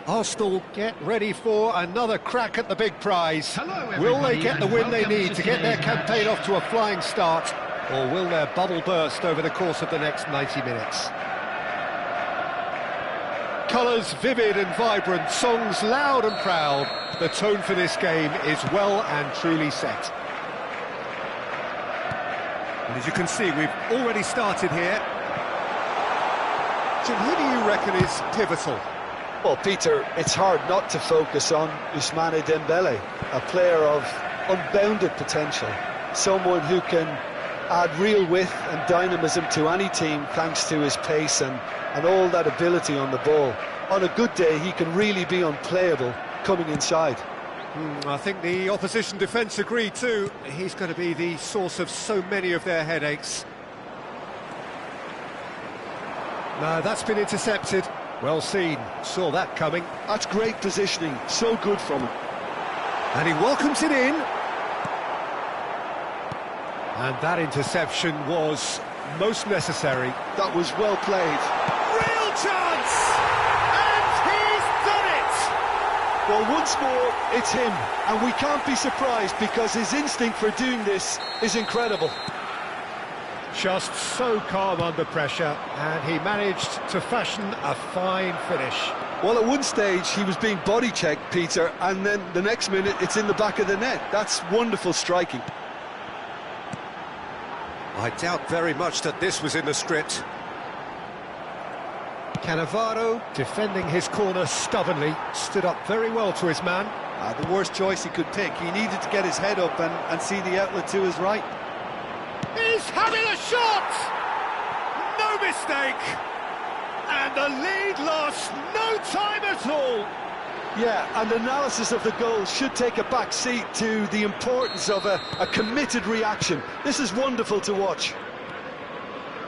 Arsenal get ready for another crack at the big prize. Will they get the win they need to get their campaign off to a flying start, or will their bubble burst over the course of the next 90 minutes? Colours vivid and vibrant, songs loud and proud. The tone for this game is well and truly set. And as you can see, we've already started here. Jim, who do you reckon is pivotal? Well, Peter, it's hard not to focus on Ousmane Dembele, a player of unbounded potential, someone who can add real width and dynamism to any team thanks to his pace and all that ability on the ball. On a good day, he can really be unplayable coming inside. I think the opposition defence agree too. He's going to be the source of so many of their headaches. No, that's been intercepted. Well seen, saw that coming. That's great positioning, so good from him. And he welcomes it in. And that interception was most necessary. That was well played. Real chance! And he's done it! Well, once more, it's him. And we can't be surprised because his instinct for doing this is incredible. Just so calm under pressure, and he managed to fashion a fine finish. Well, at one stage he was being body-checked, Peter, and then the next minute it's in the back of the net. That's wonderful striking. I doubt very much that this was in the script. Cannavaro, defending his corner stubbornly, stood up very well to his man. The worst choice he could pick. He needed to get his head up and see the outlet to his right. He's having a shot! No mistake! And the lead lost no time at all! Yeah, and analysis of the goal should take a back seat to the importance of a committed reaction. This is wonderful to watch.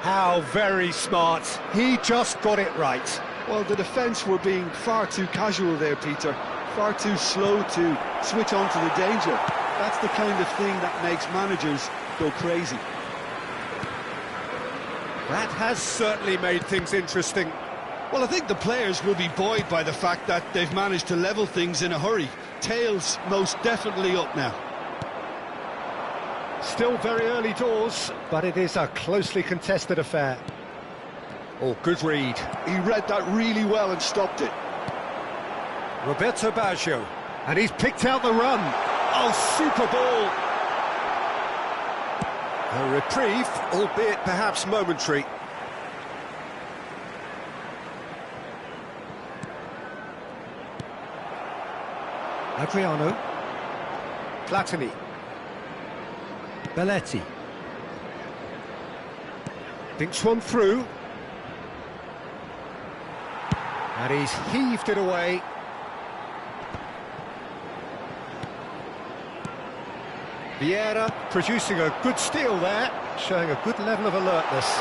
How very smart. He just got it right. Well, the defence were being far too casual there, Peter. Far too slow to switch on to the danger. That's the kind of thing that makes managers go crazy. That has certainly made things interesting. Well, I think the players will be buoyed by the fact that they've managed to level things in a hurry. Tails most definitely up now. Still very early doors, but it is a closely contested affair. Oh, good read. He read that really well and stopped it. Roberto Baggio, and he's picked out the run. Oh, super ball. A reprieve, albeit perhaps momentary. Adriano. Platini. Belletti. Thinks one through. And he's heaved it away. Vieira producing a good steal there, showing a good level of alertness.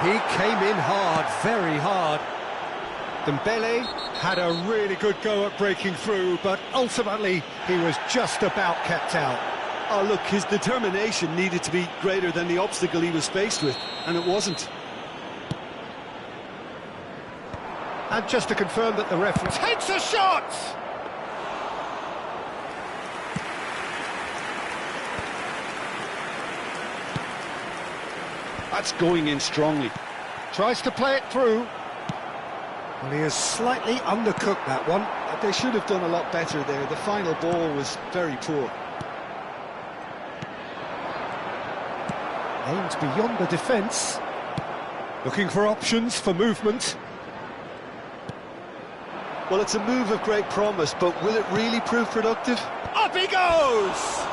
He came in hard, very hard. Dembele had a really good go at breaking through, but ultimately he was just about kept out. Oh, look, his determination needed to be greater than the obstacle he was faced with, and it wasn't. And just to confirm that the referee takes a shot! That's going in strongly. Tries to play it through. Well, he has slightly undercooked that one. They should have done a lot better there. The final ball was very poor. Aimed beyond the defence. Looking for options for movement. Well, it's a move of great promise, but will it really prove productive? Up he goes!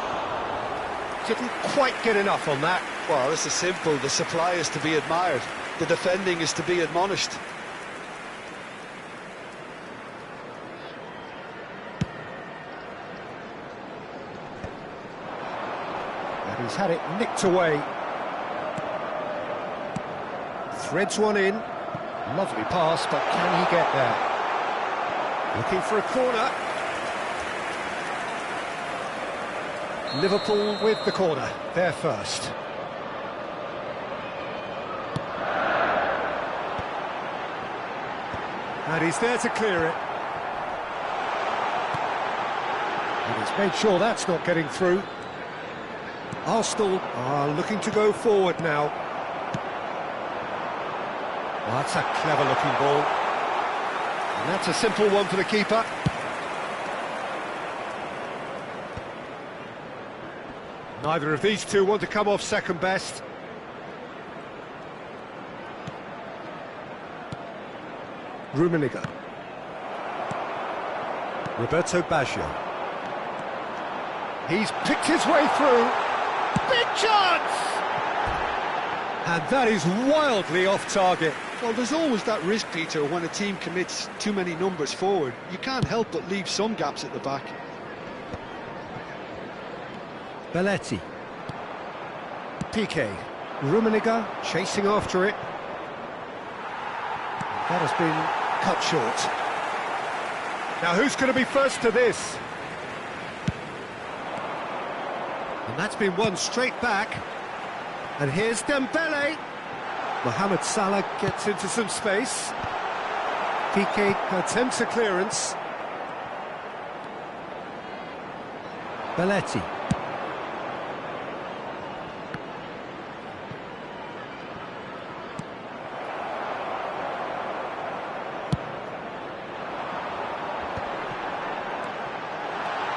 Didn't quite get enough on that. Well, this is simple. The supply is to be admired. The defending is to be admonished. And he's had it nicked away. Threads one in. Lovely pass, but can he get there? Looking for a corner. Liverpool with the corner, they're first. And he's there to clear it. He's made sure that's not getting through. Arsenal are looking to go forward now. Well, that's a clever-looking ball. And that's a simple one for the keeper. Neither of these two want to come off second best. Rummenigge. Roberto Baggio. He's picked his way through. Big chance! And that is wildly off target. Well, there's always that risk, Peter, when a team commits too many numbers forward. You can't help but leave some gaps at the back. Belletti. Piqué. Rummenigge chasing after it. That has been cut short. Now who's going to be first to this? And that's been won straight back. And here's Dembele. Mohamed Salah gets into some space. Piqué attempts a clearance. Belletti.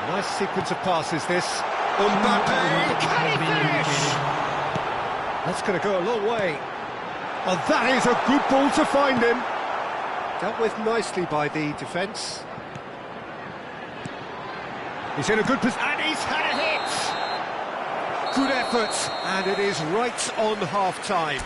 Nice sequence of passes, this. Mbappe, can he finish? That's going to go a long way. Oh, that is a good ball to find him. Dealt with nicely by the defence. He's in a good position, and he's had a hit! Good effort, and it is right on half-time.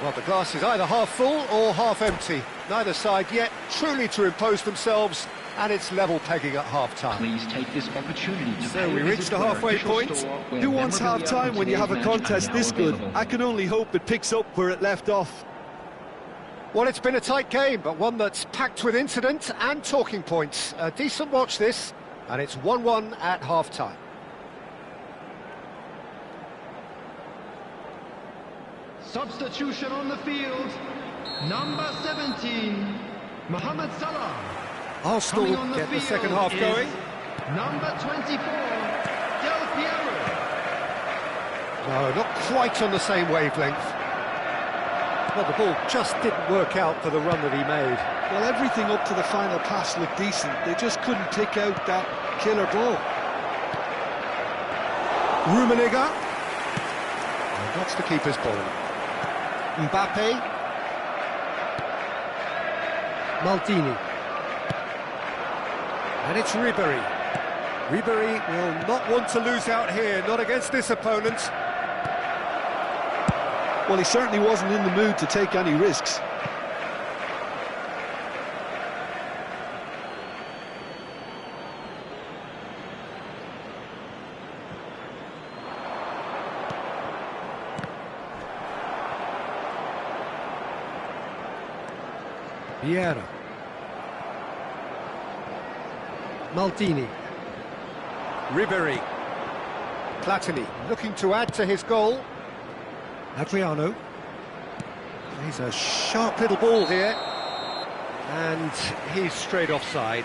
Well, the glass is either half full or half empty. Neither side yet truly to impose themselves, and it's level pegging at half-time. Please take this opportunity to so we reached the halfway point. Who wants half-time when you have a contest this good? I can only hope it picks up where it left off. Well, it's been a tight game, but one that's packed with incident and talking points. A decent watch this, and it's 1-1 at half-time. Substitution on the field, number 17, Mohamed Salah. Arsenal get the second half going. Number 24, Del Piero. No, not quite on the same wavelength. Well, the ball just didn't work out for the run that he made. Well, everything up to the final pass looked decent. They just couldn't pick out that killer ball. Rummenigge. And that's the keeper's ball. Mbappe. Maldini. And it's Ribery. Ribery will not want to lose out here, not against this opponent. Well, he certainly wasn't in the mood to take any risks. Vieira. Maldini. Ribery. Platini looking to add to his goal. Adriano. He's a sharp little ball here. And he's straight offside.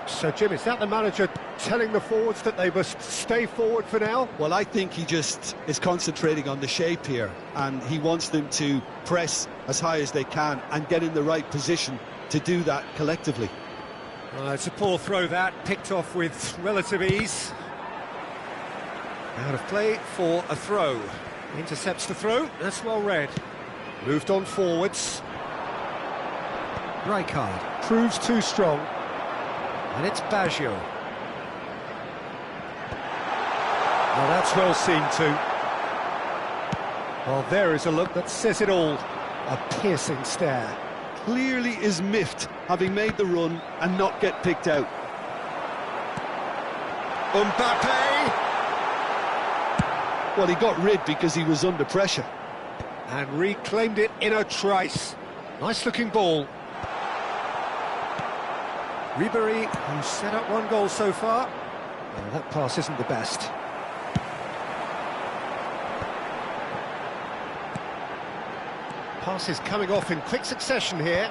So, Jim, is that the manager telling the forwards that they must stay forward for now? Well, I think he just is concentrating on the shape here, and he wants them to press as high as they can and get in the right position to do that collectively. It's a poor throw that, picked off with relative ease. Out of play for a throw. Intercepts the throw, that's well read. Moved on forwards. Rijkaard proves too strong. And it's Baggio. Well, that's well seen too. Well, there is a look that says it all. A piercing stare. Clearly is miffed, having made the run and not get picked out. Mbappe! Well, he got rid because he was under pressure. And reclaimed it in a trice. Nice looking ball. Ribery, who's set up one goal so far. Well, that pass isn't the best. Passes coming off in quick succession here.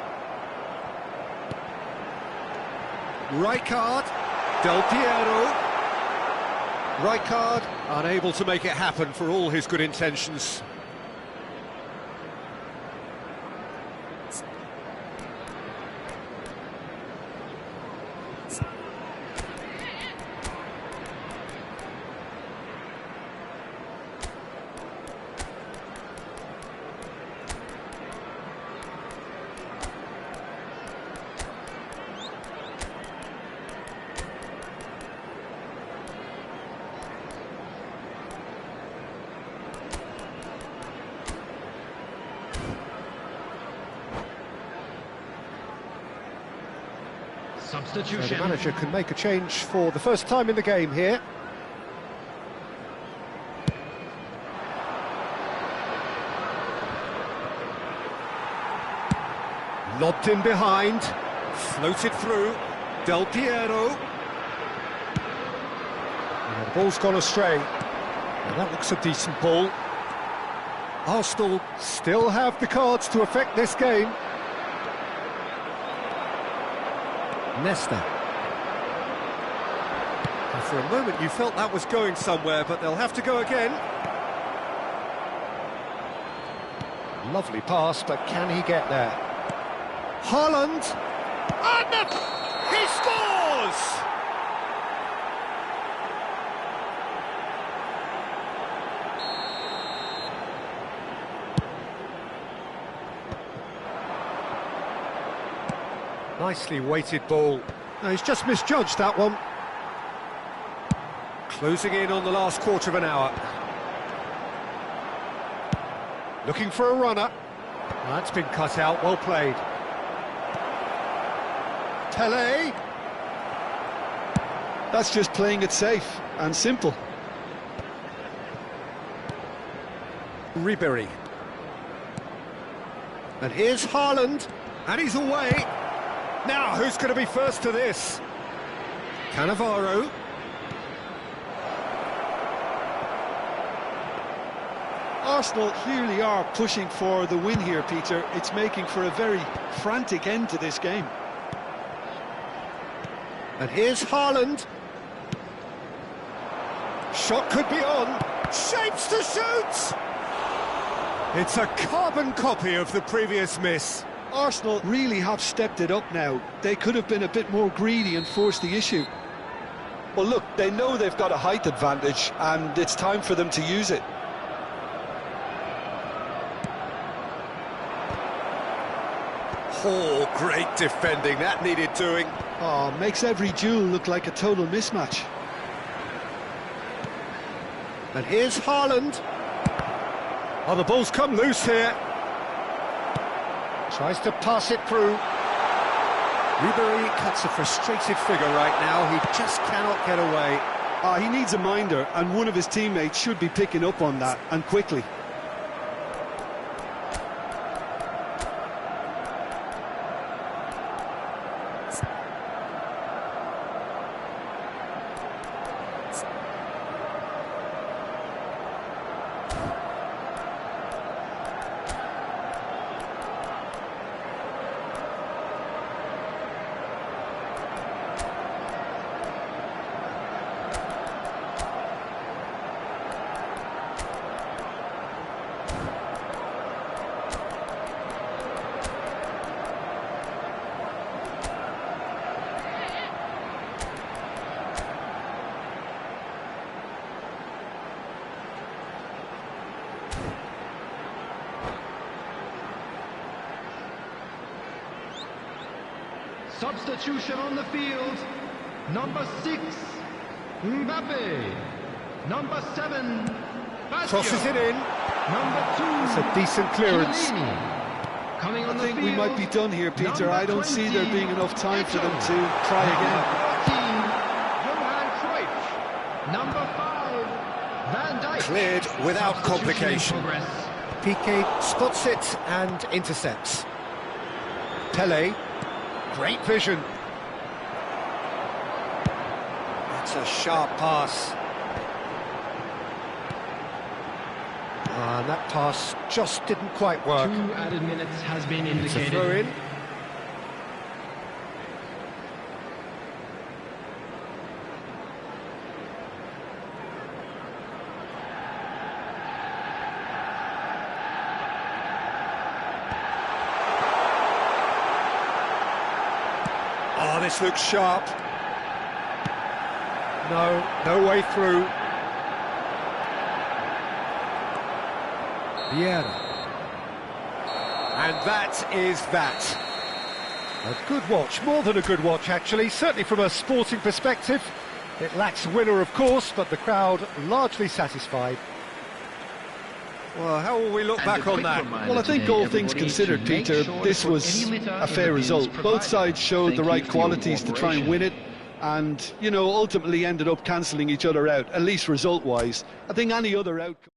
Rijkaard, Del Piero. Rijkaard unable to make it happen for all his good intentions. So Substitution. the manager can make a change for the first time in the game here. Lobbed in behind, floated through, Del Piero. And the ball's gone astray. And that looks a decent ball. Arsenal still have the cards to affect this game. Nesta. And for a moment you felt that was going somewhere, but they'll have to go again. Lovely pass, but can he get there? Haaland! And he scores! Nicely weighted ball. No, he's just misjudged that one. Closing in on the last quarter of an hour. Looking for a runner. That's been cut out, well played. Tele. That's just playing it safe and simple. Ribery. And here's Haaland. And he's away. Now, who's going to be first to this? Cannavaro. Arsenal clearly are pushing for the win here, Peter. It's making for a very frantic end to this game. And here's Haaland. Shot could be on. Shapes to shoot! It's a carbon copy of the previous miss. Arsenal really have stepped it up now. They could have been a bit more greedy and forced the issue. Well, look, they know they've got a height advantage, and it's time for them to use it. Oh, great defending. That needed doing. Oh, makes every duel look like a total mismatch. And here's Haaland. Oh, the ball's come loose here. Tries to pass it through. Ribery cuts a frustrated figure right now. He just cannot get away. He needs a minder, and one of his teammates should be picking up on that, and quickly. Substitution on the field. Number 6, Mbappe. Number 7, Baggio. Crosses it in. Number 2, It's a decent clearance. Chiellini. Coming on I the think field. we might be done here, Peter. Number I don't see there 20, being enough time for them Eto. to try again. Number 14, Johan Cruyff. Number 5, Van Dijk. Cleared without Substitution in complication. progress. Piqué spots it and intercepts. Pele. Great vision. That's a sharp pass. And that pass just didn't quite work. 2 added minutes has been It's a indicated. throw in. Oh, this looks sharp. No way through. Vieira. And that is that. A good watch, more than a good watch actually, certainly from a sporting perspective. It lacks a winner of course, but the crowd largely satisfied. Well, how will we look And back a on quick that? reminder Well, I think today, all things everybody, considered, to make Peter, sure this to put was any litter a in fair the result. bins Both provided. sides showed Thank the you right for your qualities to try and cooperation. win it, and, you know, ultimately ended up cancelling each other out, at least result-wise. I think any other outcome...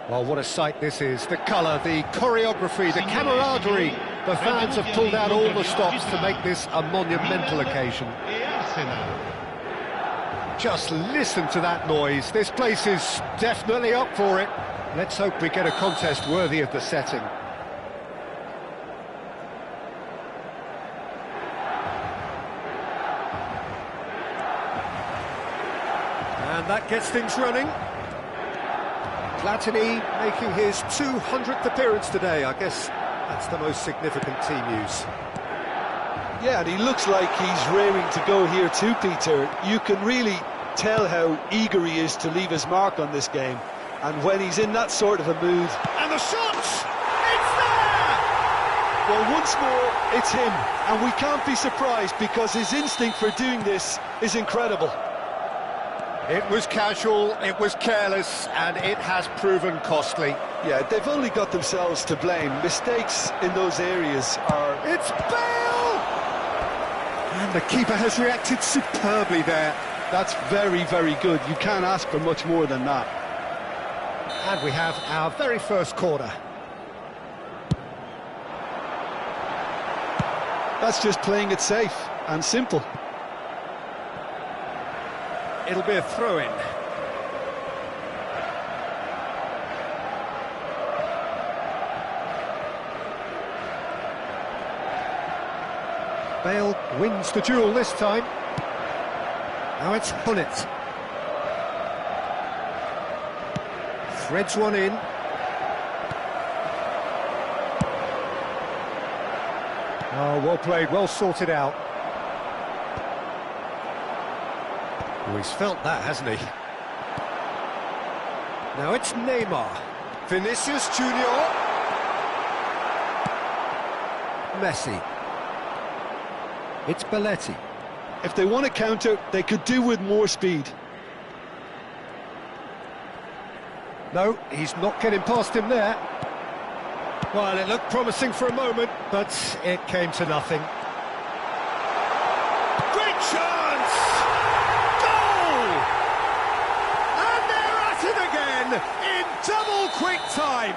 Well, what a sight this is. The colour, the choreography, the camaraderie. The fans have pulled out all the stops to make this a monumental occasion. Just listen to that noise. This place is definitely up for it. Let's hope we get a contest worthy of the setting. And that gets things running. Platini making his 200th appearance today. I guess that's the most significant team news. Yeah, and he looks like he's raring to go here too, Peter. You can really tell how eager he is to leave his mark on this game. And when he's in that sort of a mood... And the shot! It's there! Well, once more, it's him. And we can't be surprised because his instinct for doing this is incredible. It was casual, it was careless, and it has proven costly. Yeah, they've only got themselves to blame. Mistakes in those areas are... It's Bale! And the keeper has reacted superbly there. That's very, very good. You can't ask for much more than that. And we have our very first corner. That's just playing it safe and simple. It'll be a throw-in. Bale wins the duel this time. Now it's Hullet. Threads one in. Oh, well played, well sorted out. Oh, he's felt that, hasn't he? Now it's Neymar. Vinicius Junior. Messi. It's Belletti. If they want to counter, they could do with more speed. No, he's not getting past him there. Well, it looked promising for a moment, but it came to nothing. Great chance! Goal! And they're at it again in double quick time.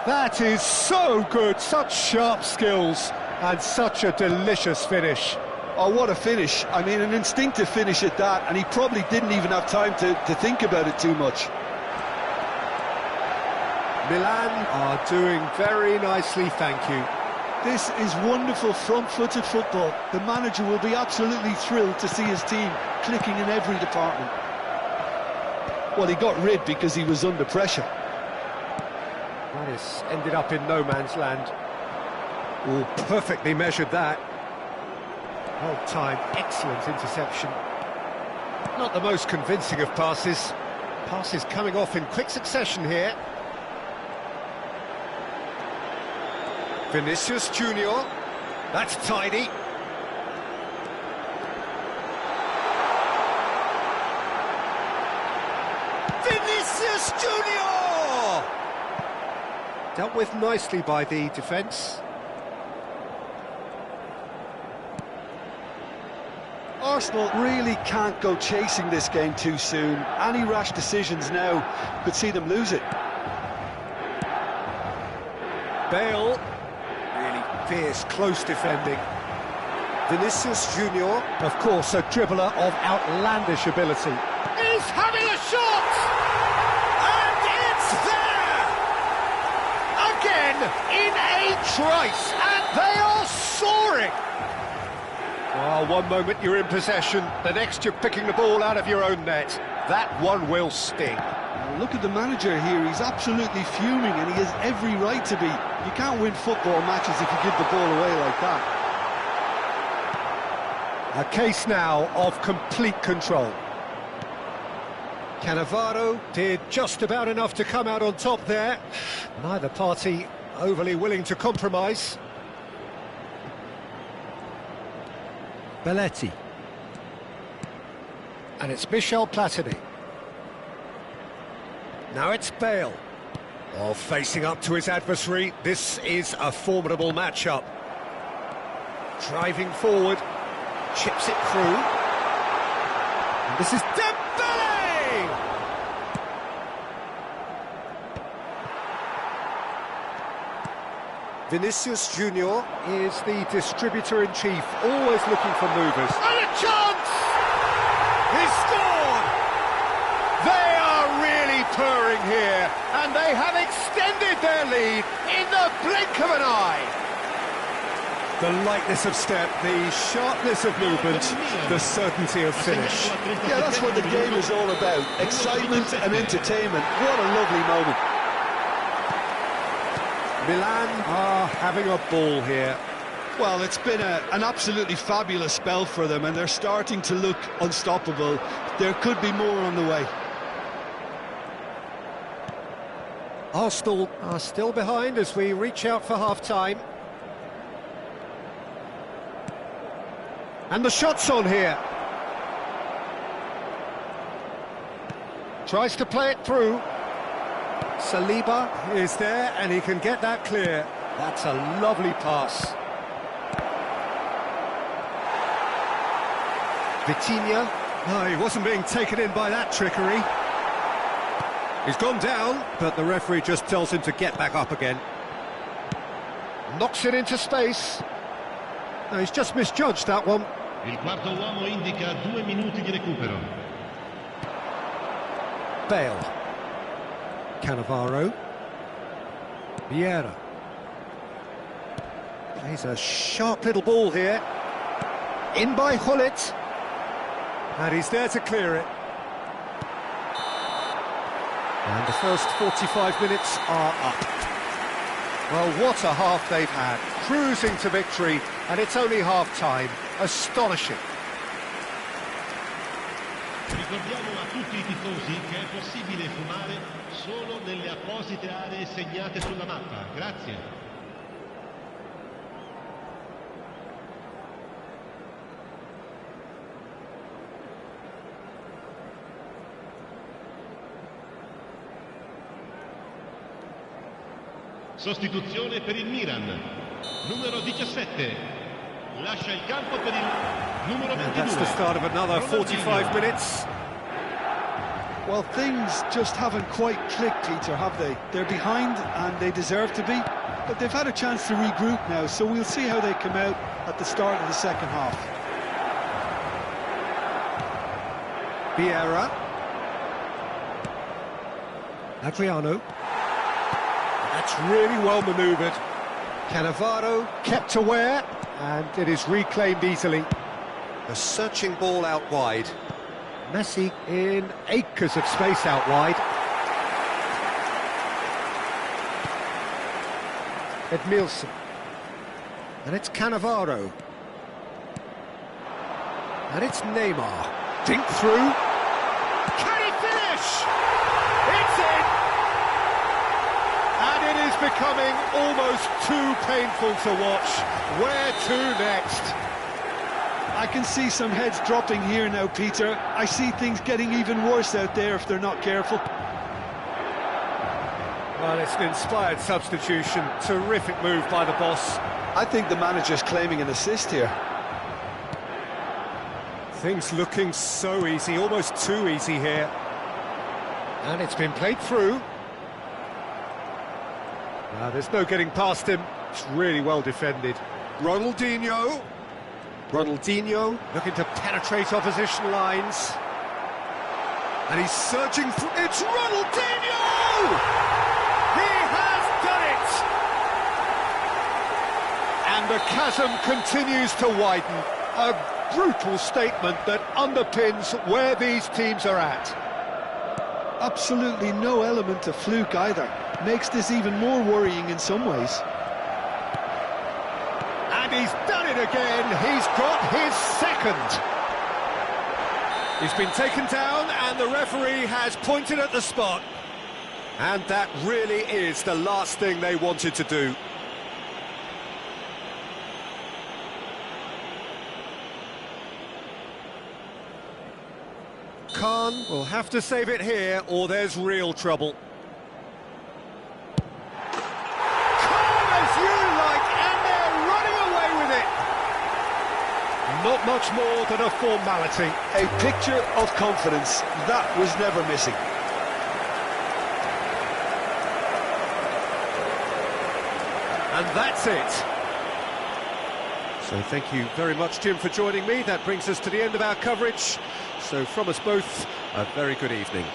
That is so good, such sharp skills and such a delicious finish. Oh, what a finish. I mean, an instinctive finish at that, and he probably didn't even have time to think about it too much. Milan are doing very nicely, thank you. This is wonderful front-footed football. The manager will be absolutely thrilled to see his team clicking in every department. Well, he got rid because he was under pressure. That has ended up in no man's land. Oh, perfectly measured that. Well timed, excellent interception. Not the most convincing of passes. Passes coming off in quick succession here. Vinicius Junior. That's tidy. Vinicius Junior! Dealt with nicely by the defence. Arsenal really can't go chasing this game too soon. Any rash decisions now could see them lose it. Bale, really fierce, close defending. Vinicius Junior, of course, a dribbler of outlandish ability. He's having a shot! And it's there! Again, in a trice, and they are soaring! Oh, one moment you're in possession, the next you're picking the ball out of your own net. That one will sting. Look at the manager here, he's absolutely fuming and he has every right to be. You can't win football matches if you give the ball away like that. A case now of complete control. Cannavaro did just about enough to come out on top there. Neither party overly willing to compromise. Belletti. And it's Michel Platini. Now it's Bale. Oh, facing up to his adversary. This is a formidable matchup. Driving forward. Chips it through. And this is Dembele! Vinicius Junior is the distributor-in-chief, always looking for movers. And a chance! He's scored! They are really purring here, and they have extended their lead in the blink of an eye. The lightness of step, the sharpness of movement, the certainty of finish. Yeah, that's what the game is all about. Excitement and entertainment. What a lovely moment. Milan are having a ball here. Well, it's been an absolutely fabulous spell for them, and they're starting to look unstoppable. There could be more on the way. Arsenal are still behind as we reach out for half-time. And the shot's on here. Tries to play it through. Saliba is there and he can get that clear. That's a lovely pass. Vitinha. No, he wasn't being taken in by that trickery. He's gone down, but the referee just tells him to get back up again. Knocks it into space. No, he's just misjudged that one. Il quarto uomo indica 2 minuti di recupero. Bale. Cannavaro. Vieira. He's a sharp little ball here. In by Hullet. And he's there to clear it. And the first 45 minutes are up. Well, what a half they've had. Cruising to victory, and it's only half-time. Astonishing. Ricordiamo a tutti I tifosi che è possibile fumare solo nelle apposite aree segnate sulla mappa. Grazie. Sostituzione per il Milan. Numero 17. Lascia il campo per il numero 22. That's the start of another 45 minutes. Well, things just haven't quite clicked, Peter, have they? They're behind and they deserve to be, but they've had a chance to regroup now, so we'll see how they come out at the start of the second half. Vieira. Adriano. That's really well manoeuvred. Cannavaro kept aware, and it is reclaimed easily. A searching ball out wide. Messi in acres of space out wide. Edmilson. And it's Cannavaro. And it's Neymar. Dink through. Can he finish? It's in! And it is becoming almost too painful to watch. Where to next? I can see some heads dropping here now, Peter. I see things getting even worse out there if they're not careful. Well, it's an inspired substitution. Terrific move by the boss. I think the manager's claiming an assist here. Things looking so easy, almost too easy here. And it's been played through. There's no getting past him. It's really well defended. Ronaldinho looking to penetrate opposition lines. And he's surging through. It's Ronaldinho! He has done it! And the chasm continues to widen. A brutal statement that underpins where these teams are at. Absolutely no element of fluke either. Makes this even more worrying in some ways. And he's done it again. He's got his second. He's been taken down and the referee has pointed at the spot. And that really is the last thing they wanted to do. Khan will have to save it here or there's real trouble. Not much more than a formality. A picture of confidence. That was never missing. And that's it. So thank you very much, Jim, for joining me. That brings us to the end of our coverage. So from us both, a very good evening.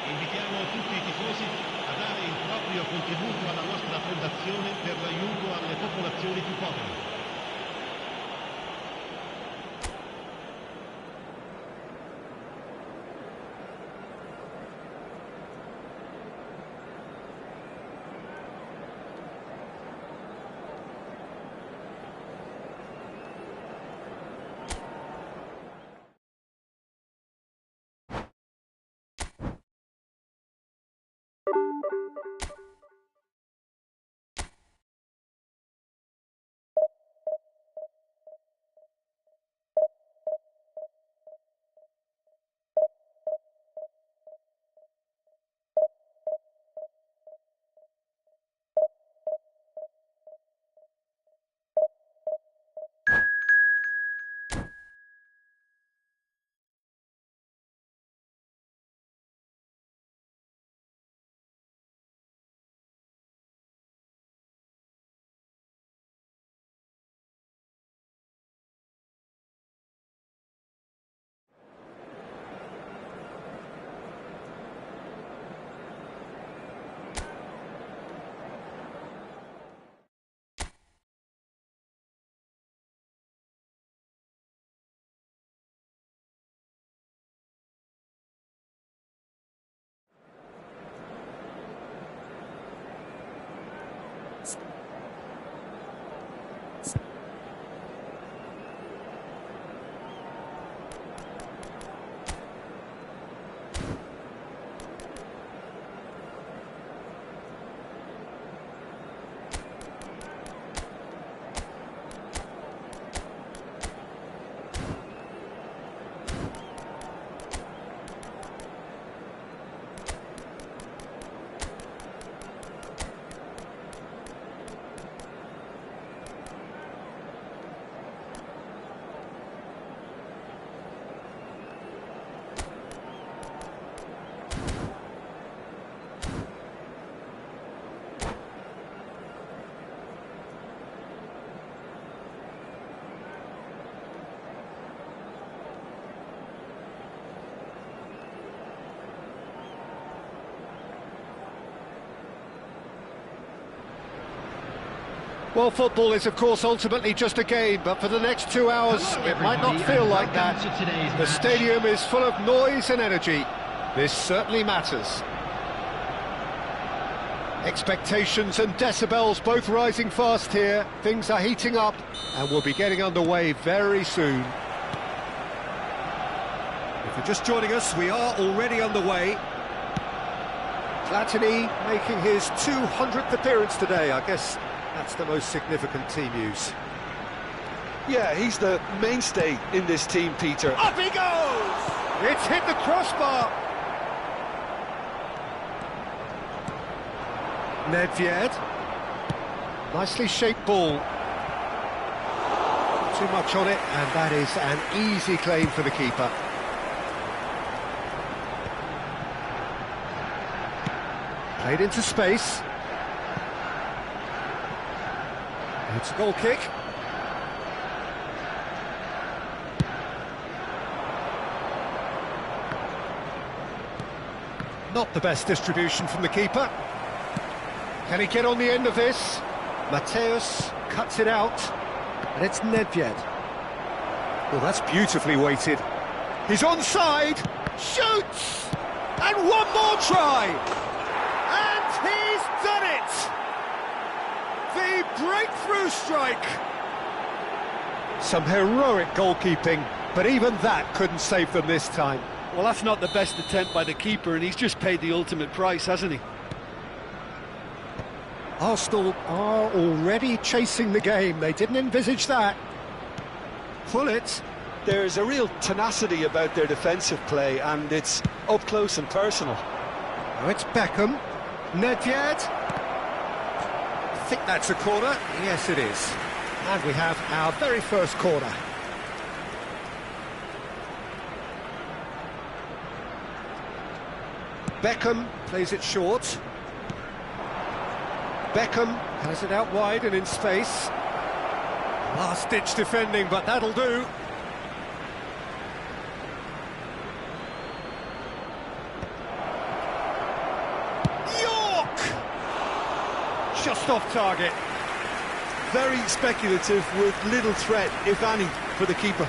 Invitiamo tutti I tifosi a dare il proprio proprio contributo alla nostra fondazione per l'aiuto alle popolazioni più povere. Well, football is, of course, ultimately just a game, but for the next 2 hours, it might not feel like that. The stadium is full of noise and energy. This certainly matters. Expectations and decibels both rising fast here. Things are heating up, and we'll be getting underway very soon. If you're just joining us, we are already underway. Platini making his 200th appearance today, I guess. That's the most significant team use. Yeah, he's the mainstay in this team, Peter. Up he goes! It's hit the crossbar. Nedved. Nicely shaped ball. Too much on it, and that is an easy claim for the keeper. Played into space. It's a goal kick. Not the best distribution from the keeper. Can he get on the end of this? Mateus cuts it out, and it's Nedved. Well, that's beautifully weighted. He's onside, shoots, and one more try! And he's done it! The breakthrough strike! Some heroic goalkeeping, but even that couldn't save them this time. Well, that's not the best attempt by the keeper, and he's just paid the ultimate price, hasn't he? Arsenal are already chasing the game. They didn't envisage that. Pull it. There's a real tenacity about their defensive play, and it's up close and personal. Oh, it's Beckham. Nedved. I think that's a corner. Yes, it is. And we have our very first corner. Beckham plays it short. Beckham has it out wide and in space. Last-ditch defending, but that'll do. just off target. Very speculative with little threat, if any, for the keeper.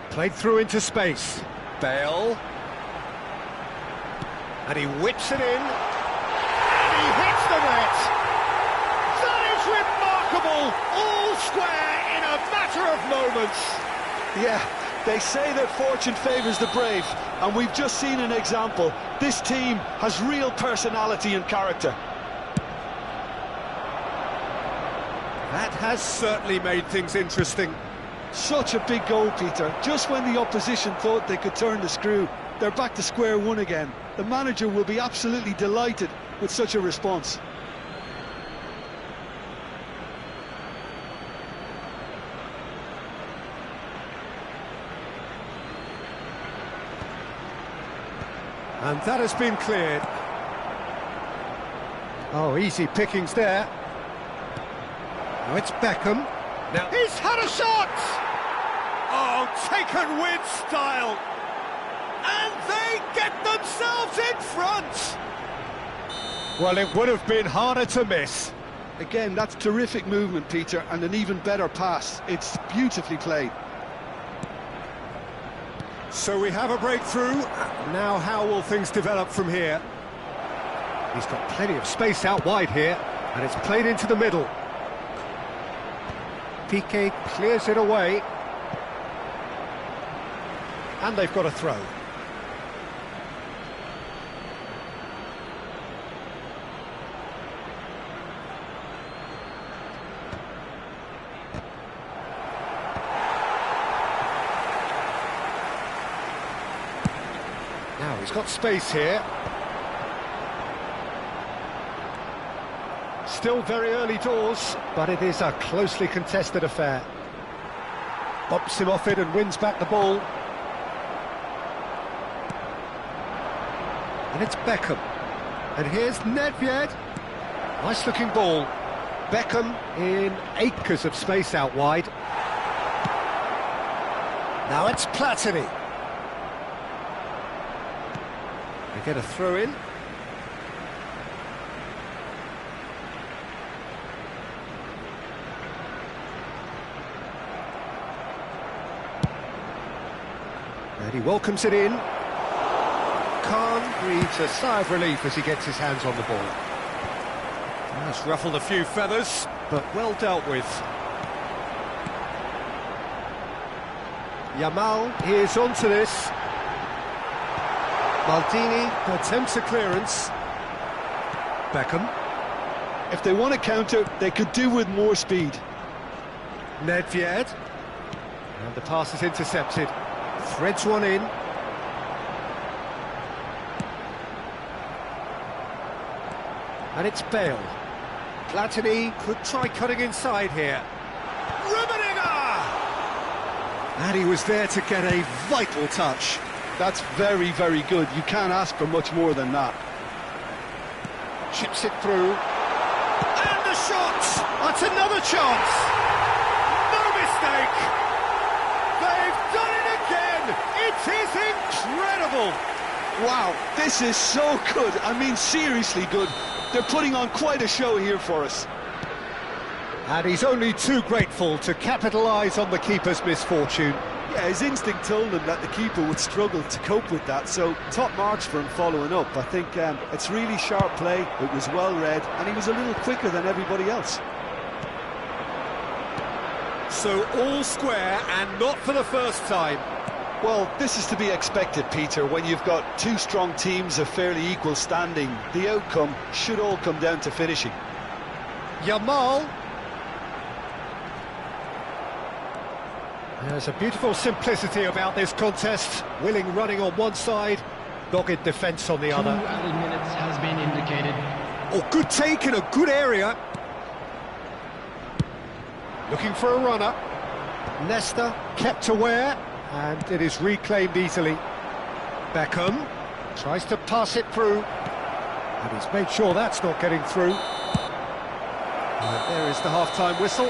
Played through into space. Bale. And he whips it in. And he hits the net. That is remarkable. All square in a matter of moments. Yeah, they say that fortune favours the brave, and we've just seen an example. This team has real personality and character. That has certainly made things interesting. Such a big goal, Peter. Just when the opposition thought they could turn the screw, they're back to square one again. The manager will be absolutely delighted with such a response. And that has been cleared. Oh, easy pickings there. Now it's Beckham. Now he's had a shot! Oh, taken with style. And they get themselves in front. Well, it would have been harder to miss. Again, that's terrific movement, Peter, and an even better pass. It's beautifully played. So we have a breakthrough. Now how will things develop from here? He's got plenty of space out wide here, and it's played into the middle. Piqué clears it away. And they've got a throw. Now he's got space here. Still very early doors, but it is a closely contested affair. Bumps him off it and wins back the ball. And it's Beckham. And here's Nedved. Nice looking ball. Beckham in acres of space out wide. Now it's Platini. They get a throw in. And he welcomes it in. Khan breathes a sigh of relief as he gets his hands on the ball. That's ruffled a few feathers, but well dealt with. Yamal is onto this. Maldini attempts a clearance. Beckham. If they want to counter, they could do with more speed. Nedved. And the pass is intercepted. Threads one in. And it's Bale. Platini could try cutting inside here. Rummenigge! And he was there to get a vital touch. That's very, very good. You can't ask for much more than that. Chips it through. And the shot! That's another chance! No mistake! They've done it again! It is incredible! Wow, this is so good. I mean, seriously good. They're putting on quite a show here for us. And he's only too grateful to capitalise on the keeper's misfortune. Yeah, his instinct told him that the keeper would struggle to cope with that, so top marks for him following up. I think it's really sharp play, it was well read, and he was a little quicker than everybody else. So all square, and not for the first time. Well, this is to be expected, Peter, when you've got two strong teams of fairly equal standing. The outcome should all come down to finishing. Yamal. There's a beautiful simplicity about this contest. Willing running on one side, dogged defence on the other. 2 added minutes has been indicated. Oh, good take in a good area. Looking for a runner. Nesta kept aware. And it is reclaimed easily. Beckham tries to pass it through. And he's made sure that's not getting through. And there is the half-time whistle.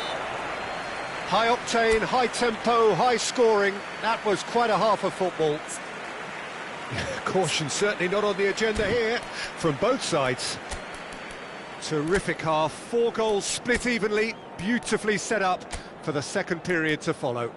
High octane, high tempo, high scoring. That was quite a half of football. Caution certainly not on the agenda here from both sides. Terrific half, 4 goals split evenly, beautifully set up for the second period to follow.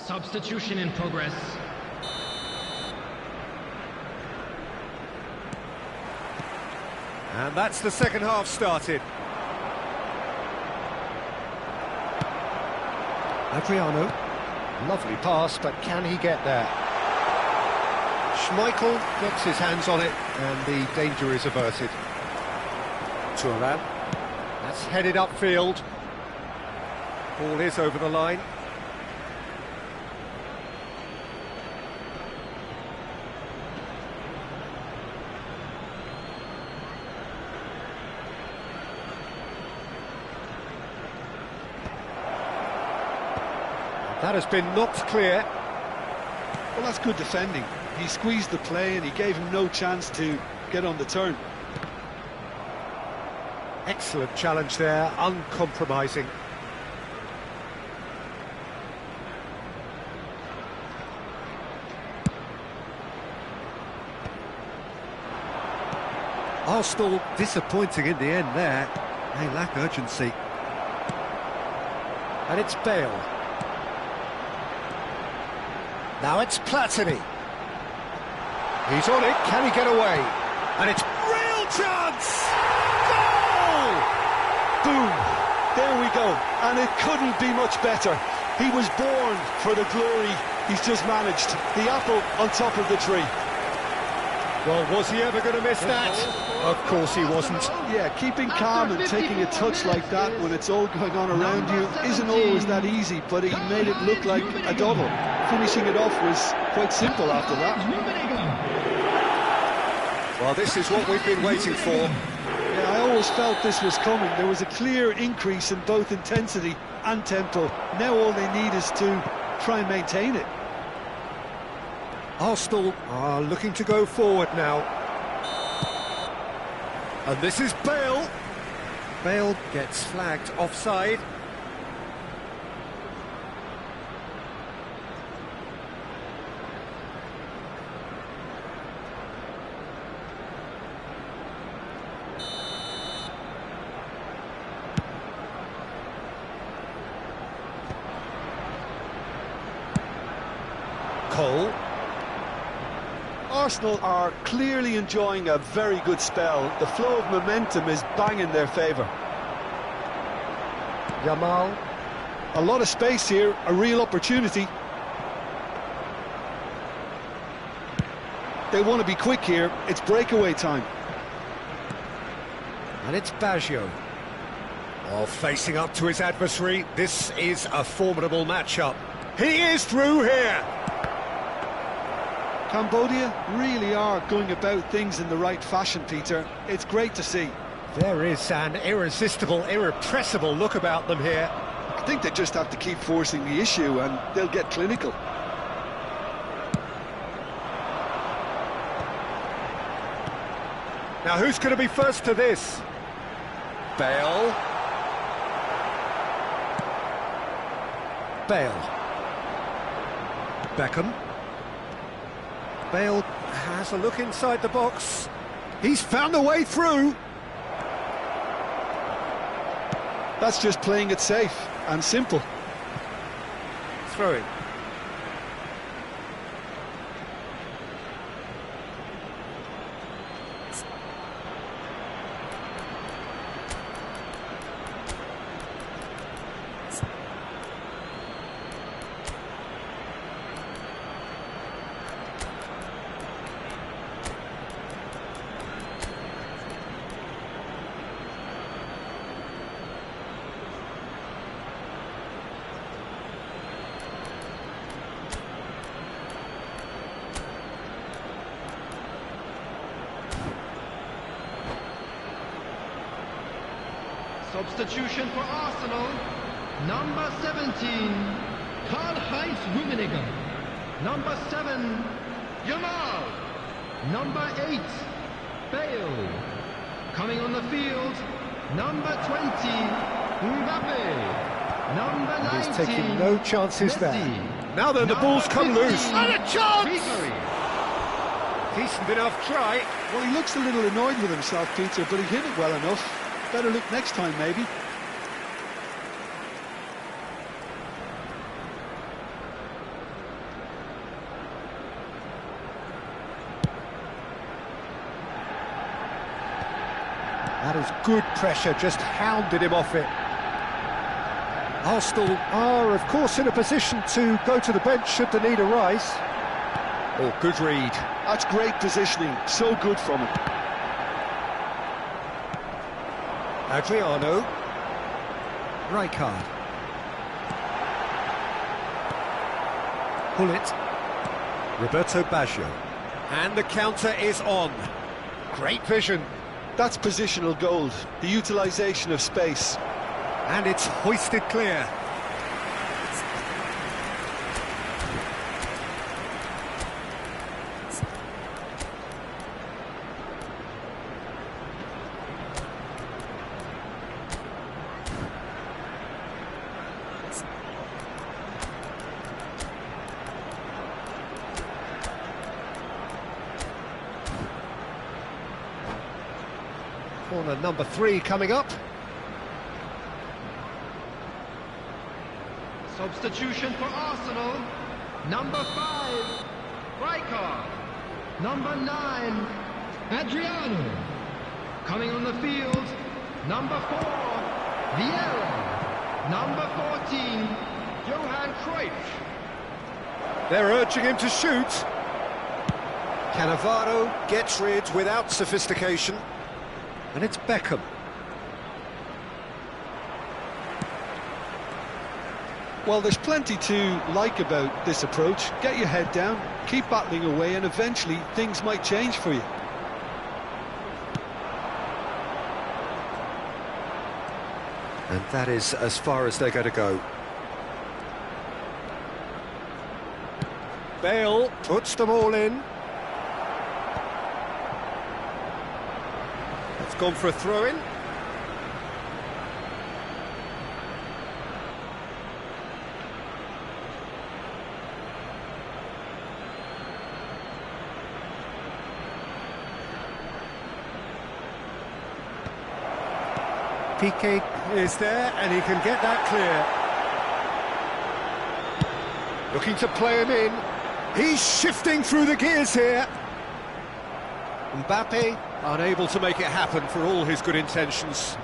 Substitution in progress. And that's the second half started. Adriano, lovely pass, but can he get there? Schmeichel gets his hands on it, and the danger is averted. Thuram, that's headed upfield. Ball is over the line. That has been knocked clear. Well, that's good defending. He squeezed the play and he gave him no chance to get on the turn. Excellent challenge there, uncompromising. Arsenal disappointing in the end there. They lack urgency. And it's Bale. Now it's Platini. He's on it, can he get away? And it's real chance! Goal! Boom! There we go. And it couldn't be much better. He was born for the glory he's just managed. The apple on top of the tree. Well, was he ever going to miss that? Of course he wasn't. Yeah, keeping calm and taking a touch like that when it's all going on around you isn't always that easy, but he made it look like a double. Finishing it off was quite simple after that. Well, this is what we've been waiting for. Yeah, I always felt this was coming. There was a clear increase in both intensity and tempo. Now all they need is to try and maintain it. Arsenal are looking to go forward now. And this is Bale. Bale gets flagged offside. Cole. Arsenal are clearly enjoying a very good spell. The flow of momentum is bang in their favour. Yamal. A lot of space here, a real opportunity. They want to be quick here, it's breakaway time. And it's Baggio. Oh, facing up to his adversary, this is a formidable matchup. He is through here! Cambodia really are going about things in the right fashion, Peter. It's great to see. There is an irresistible, irrepressible look about them here. I think they just have to keep forcing the issue and they'll get clinical. Now who's going to be first to this? Bale. Bale. Beckham. Bale has a look inside the box. He's found a way through. That's just playing it safe and simple. Throwing. Substitution for Arsenal. Number 17, Karl-Heinz Rummenigge. Number 7, Jamal. Number 8, Bale. Coming on the field, number 20, Mbappe. Number 19, He's taking no chances Messi. there. Now then, the ball's come 15, loose. And a chance! Ribery. Decent enough try. Well, he looks a little annoyed with himself, Peter, but he hit it well enough. Better look next time, maybe. That is good pressure, just hounded him off it. Arsenal are, of course, in a position to go to the bench should the need arise. Oh, good read. That's great positioning, so good from him. Adriano. Rijkaard. Gullit. Roberto Baggio. And the counter is on. Great vision. That's positional gold, the utilisation of space. And it's hoisted clear. Corner number 3 coming up. Substitution for Arsenal. Number 5, Rijkaard. Number 9, Adriano. Coming on the field, number 4, Vieira. Number 14, Johan Cruyff. They're urging him to shoot. Cannavaro gets rid without sophistication. And it's Beckham. Well, there's plenty to like about this approach. Get your head down, keep battling away, and eventually things might change for you. And that is as far as they're going to go. Bale puts them all in. It's gone for a throw-in. Piqué is there, and he can get that clear. Looking to play him in. He's shifting through the gears here. Mbappe unable to make it happen for all his good intentions.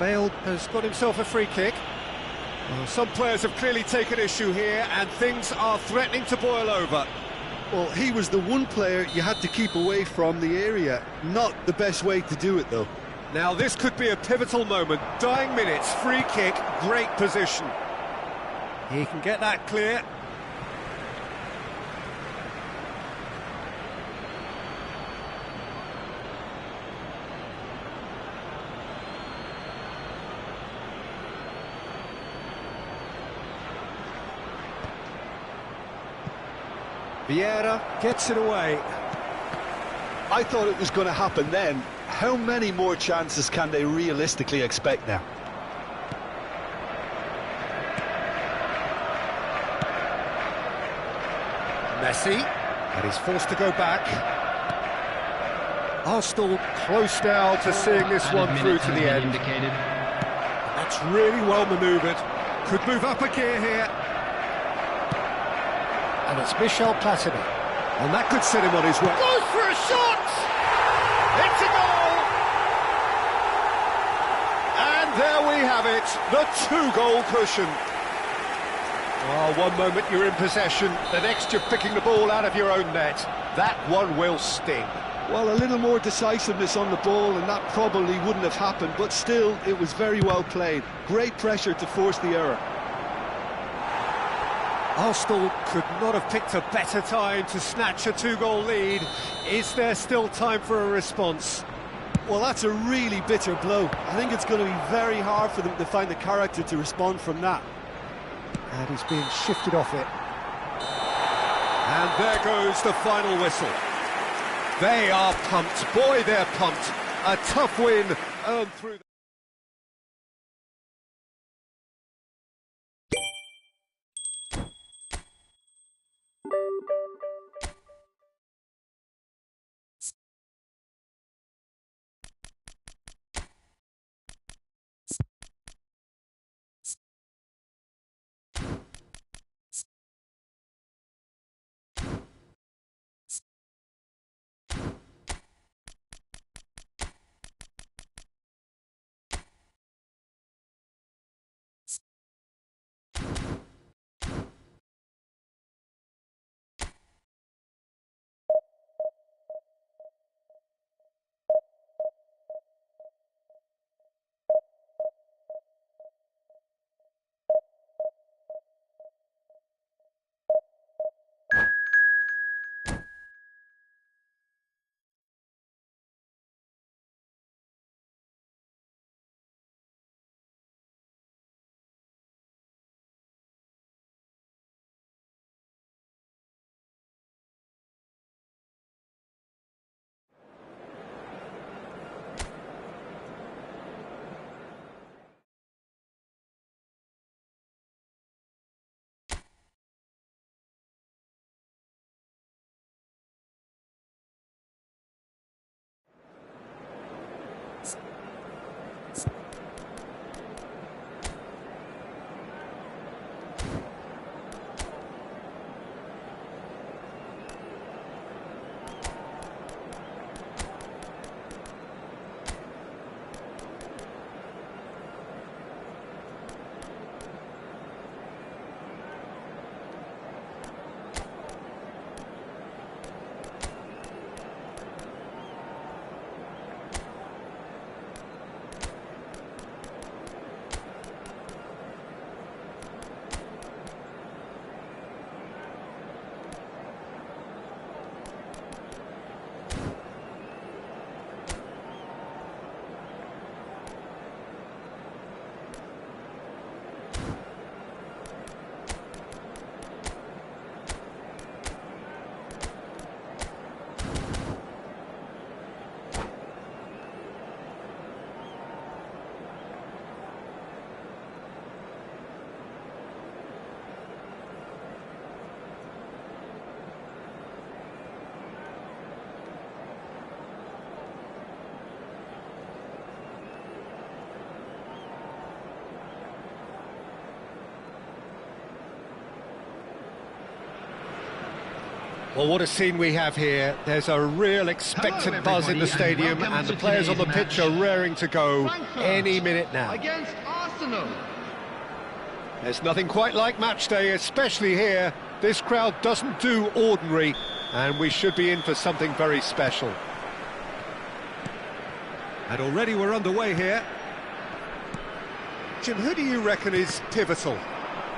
Bale has got himself a free kick. Well, some players have clearly taken issue here, and things are threatening to boil over. Well, he was the one player you had to keep away from the area. Not the best way to do it, though. Now, this could be a pivotal moment. Dying minutes, free kick, great position. He can get that clear. Vieira gets it away. I thought it was going to happen then. How many more chances can they realistically expect now? Messi, and he's forced to go back. Arsenal close now to seeing this one through to the end. That's really well manoeuvred. Could move up a gear here. And it's Michel Platini. And that could set him on his way. Goes for a shot! It's a goal! And there we have it, the 2-goal cushion. Oh, one moment you're in possession, the next you're picking the ball out of your own net. That one will sting. Well, a little more decisiveness on the ball and that probably wouldn't have happened, but still, it was very well played. Great pressure to force the error. Arsenal could not have picked a better time to snatch a 2-goal lead. Is there still time for a response? Well, that's a really bitter blow. I think it's going to be very hard for them to find the character to respond from that. And he's being shifted off it. And there goes the final whistle. They are pumped. Boy, they're pumped. A tough win earned through... Well, what a scene we have here. There's a real expectant buzz in the stadium, and the players on the pitch are raring to go any minute now. Against Arsenal. There's nothing quite like match day, especially here. This crowd doesn't do ordinary, and we should be in for something very special. And already we're underway here. Jim, who do you reckon is pivotal?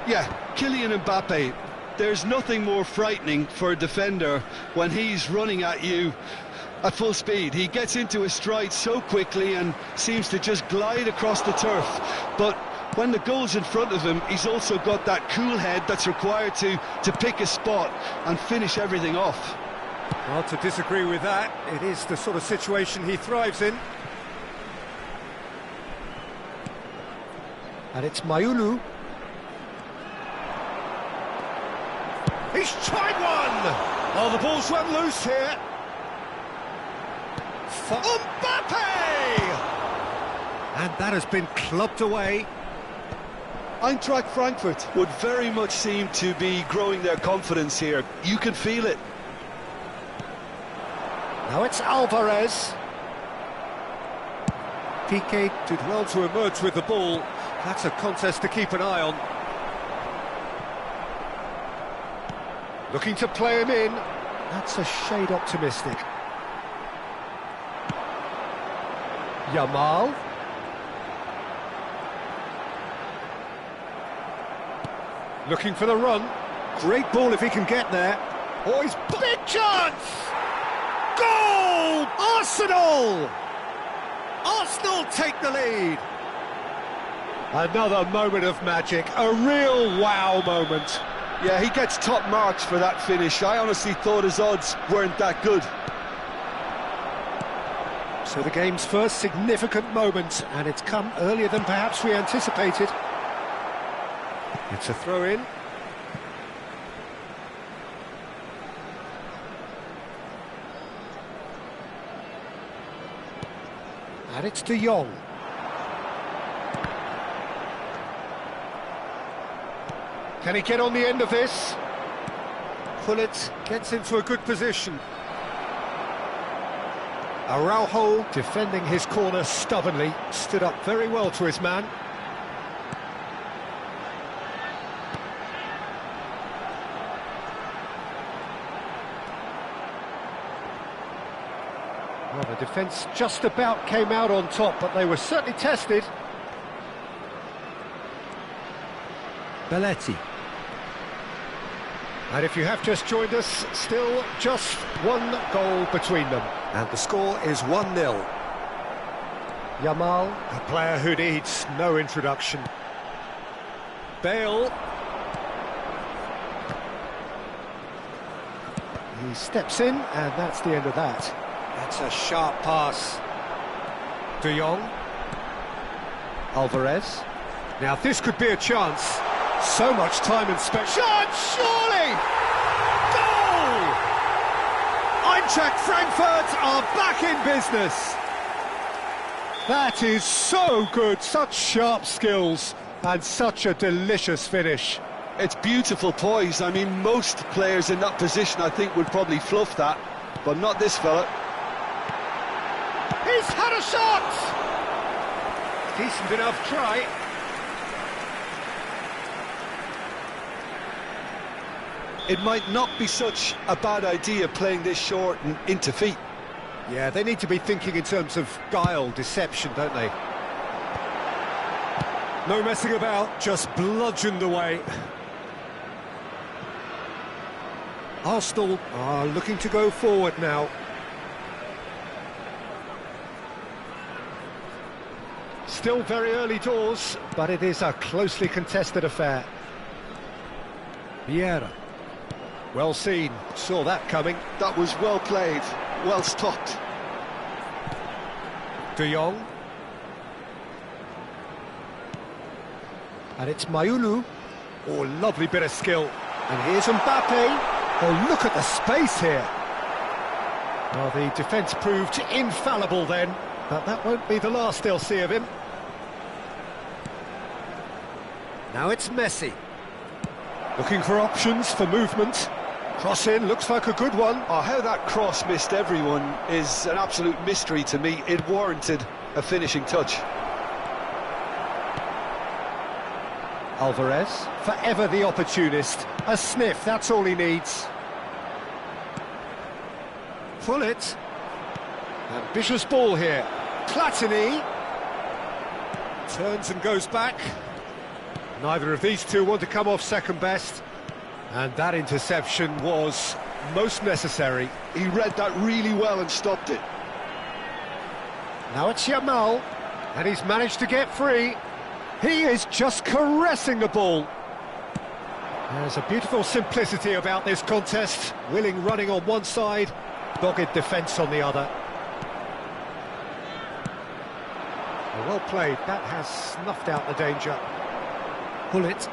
Yeah, Kylian Mbappe. There's nothing more frightening for a defender when he's running at you at full speed. He gets into his stride so quickly and seems to just glide across the turf. But when the goal's in front of him, he's also got that cool head that's required to pick a spot and finish everything off. Hard to disagree with that. It is the sort of situation he thrives in. And it's Mayulu. He's tried one! Oh, the ball's run loose here. For Mbappe! And that has been clubbed away. Eintracht Frankfurt would very much seem to be growing their confidence here. You can feel it. Now it's Alvarez. Piqué did well to emerge with the ball. That's a contest to keep an eye on. Looking to play him in. That's a shade optimistic. Yamal. Looking for the run. Great ball if he can get there. Oh, he's big chance! Goal! Arsenal! Arsenal take the lead. Another moment of magic, a real wow moment. Yeah, he gets top marks for that finish. I honestly thought his odds weren't that good. So the game's first significant moment, and it's come earlier than perhaps we anticipated. It's a throw-in. And it's De Jong. Can he get on the end of this? Pullet gets into a good position. Araujo, defending his corner stubbornly, stood up very well to his man. Well, the defence just about came out on top, but they were certainly tested. Belletti. And if you have just joined us, still just one goal between them. And the score is 1-0. Yamal, a player who needs no introduction. Bale. He steps in, and that's the end of that. That's a sharp pass. De Jong. Alvarez. Now this could be a chance. So much time and space. Shot, surely! Goal! Eintracht Frankfurt are back in business. That is so good, such sharp skills and such a delicious finish. It's beautiful poise. I mean, most players in that position, I think, would probably fluff that, but not this fella. He's had a shot! Decent enough try. It might not be such a bad idea playing this short and into feet. Yeah, they need to be thinking in terms of guile, deception, don't they? No messing about, just bludgeoned away. Arsenal are looking to go forward now. Still very early doors, but it is a closely contested affair. Vieira. Well seen, saw that coming. That was well played, well stopped. De Jong. And it's Mayulu. Oh, lovely bit of skill. And here's Mbappe. Oh, look at the space here. Well, the defence proved infallible then, but that won't be the last they'll see of him. Now it's Messi. Looking for options for movement. Cross in, looks like a good one. Oh, how that cross missed everyone is an absolute mystery to me. It warranted a finishing touch. Alvarez, forever the opportunist. A sniff, that's all he needs. Pullet. Ambitious ball here. Platini. Turns and goes back. Neither of these two want to come off second best. And that interception was most necessary. He read that really well and stopped it. Now it's Yamal, and he's managed to get free. He is just caressing the ball. There's a beautiful simplicity about this contest. Willing running on one side, dogged defence on the other. Well played, that has snuffed out the danger. Pullet.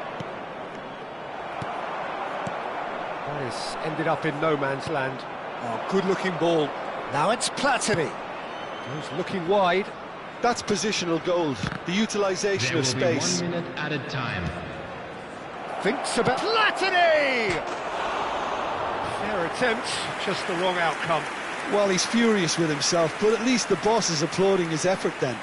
That has ended up in no man's land. Oh, good-looking ball. Now it's Platini. He's looking wide. That's positional gold, the utilisation of space. 1 minute at a time. Thinks about Platini! Fair attempt, just the wrong outcome. Well, he's furious with himself, but at least the boss is applauding his effort then.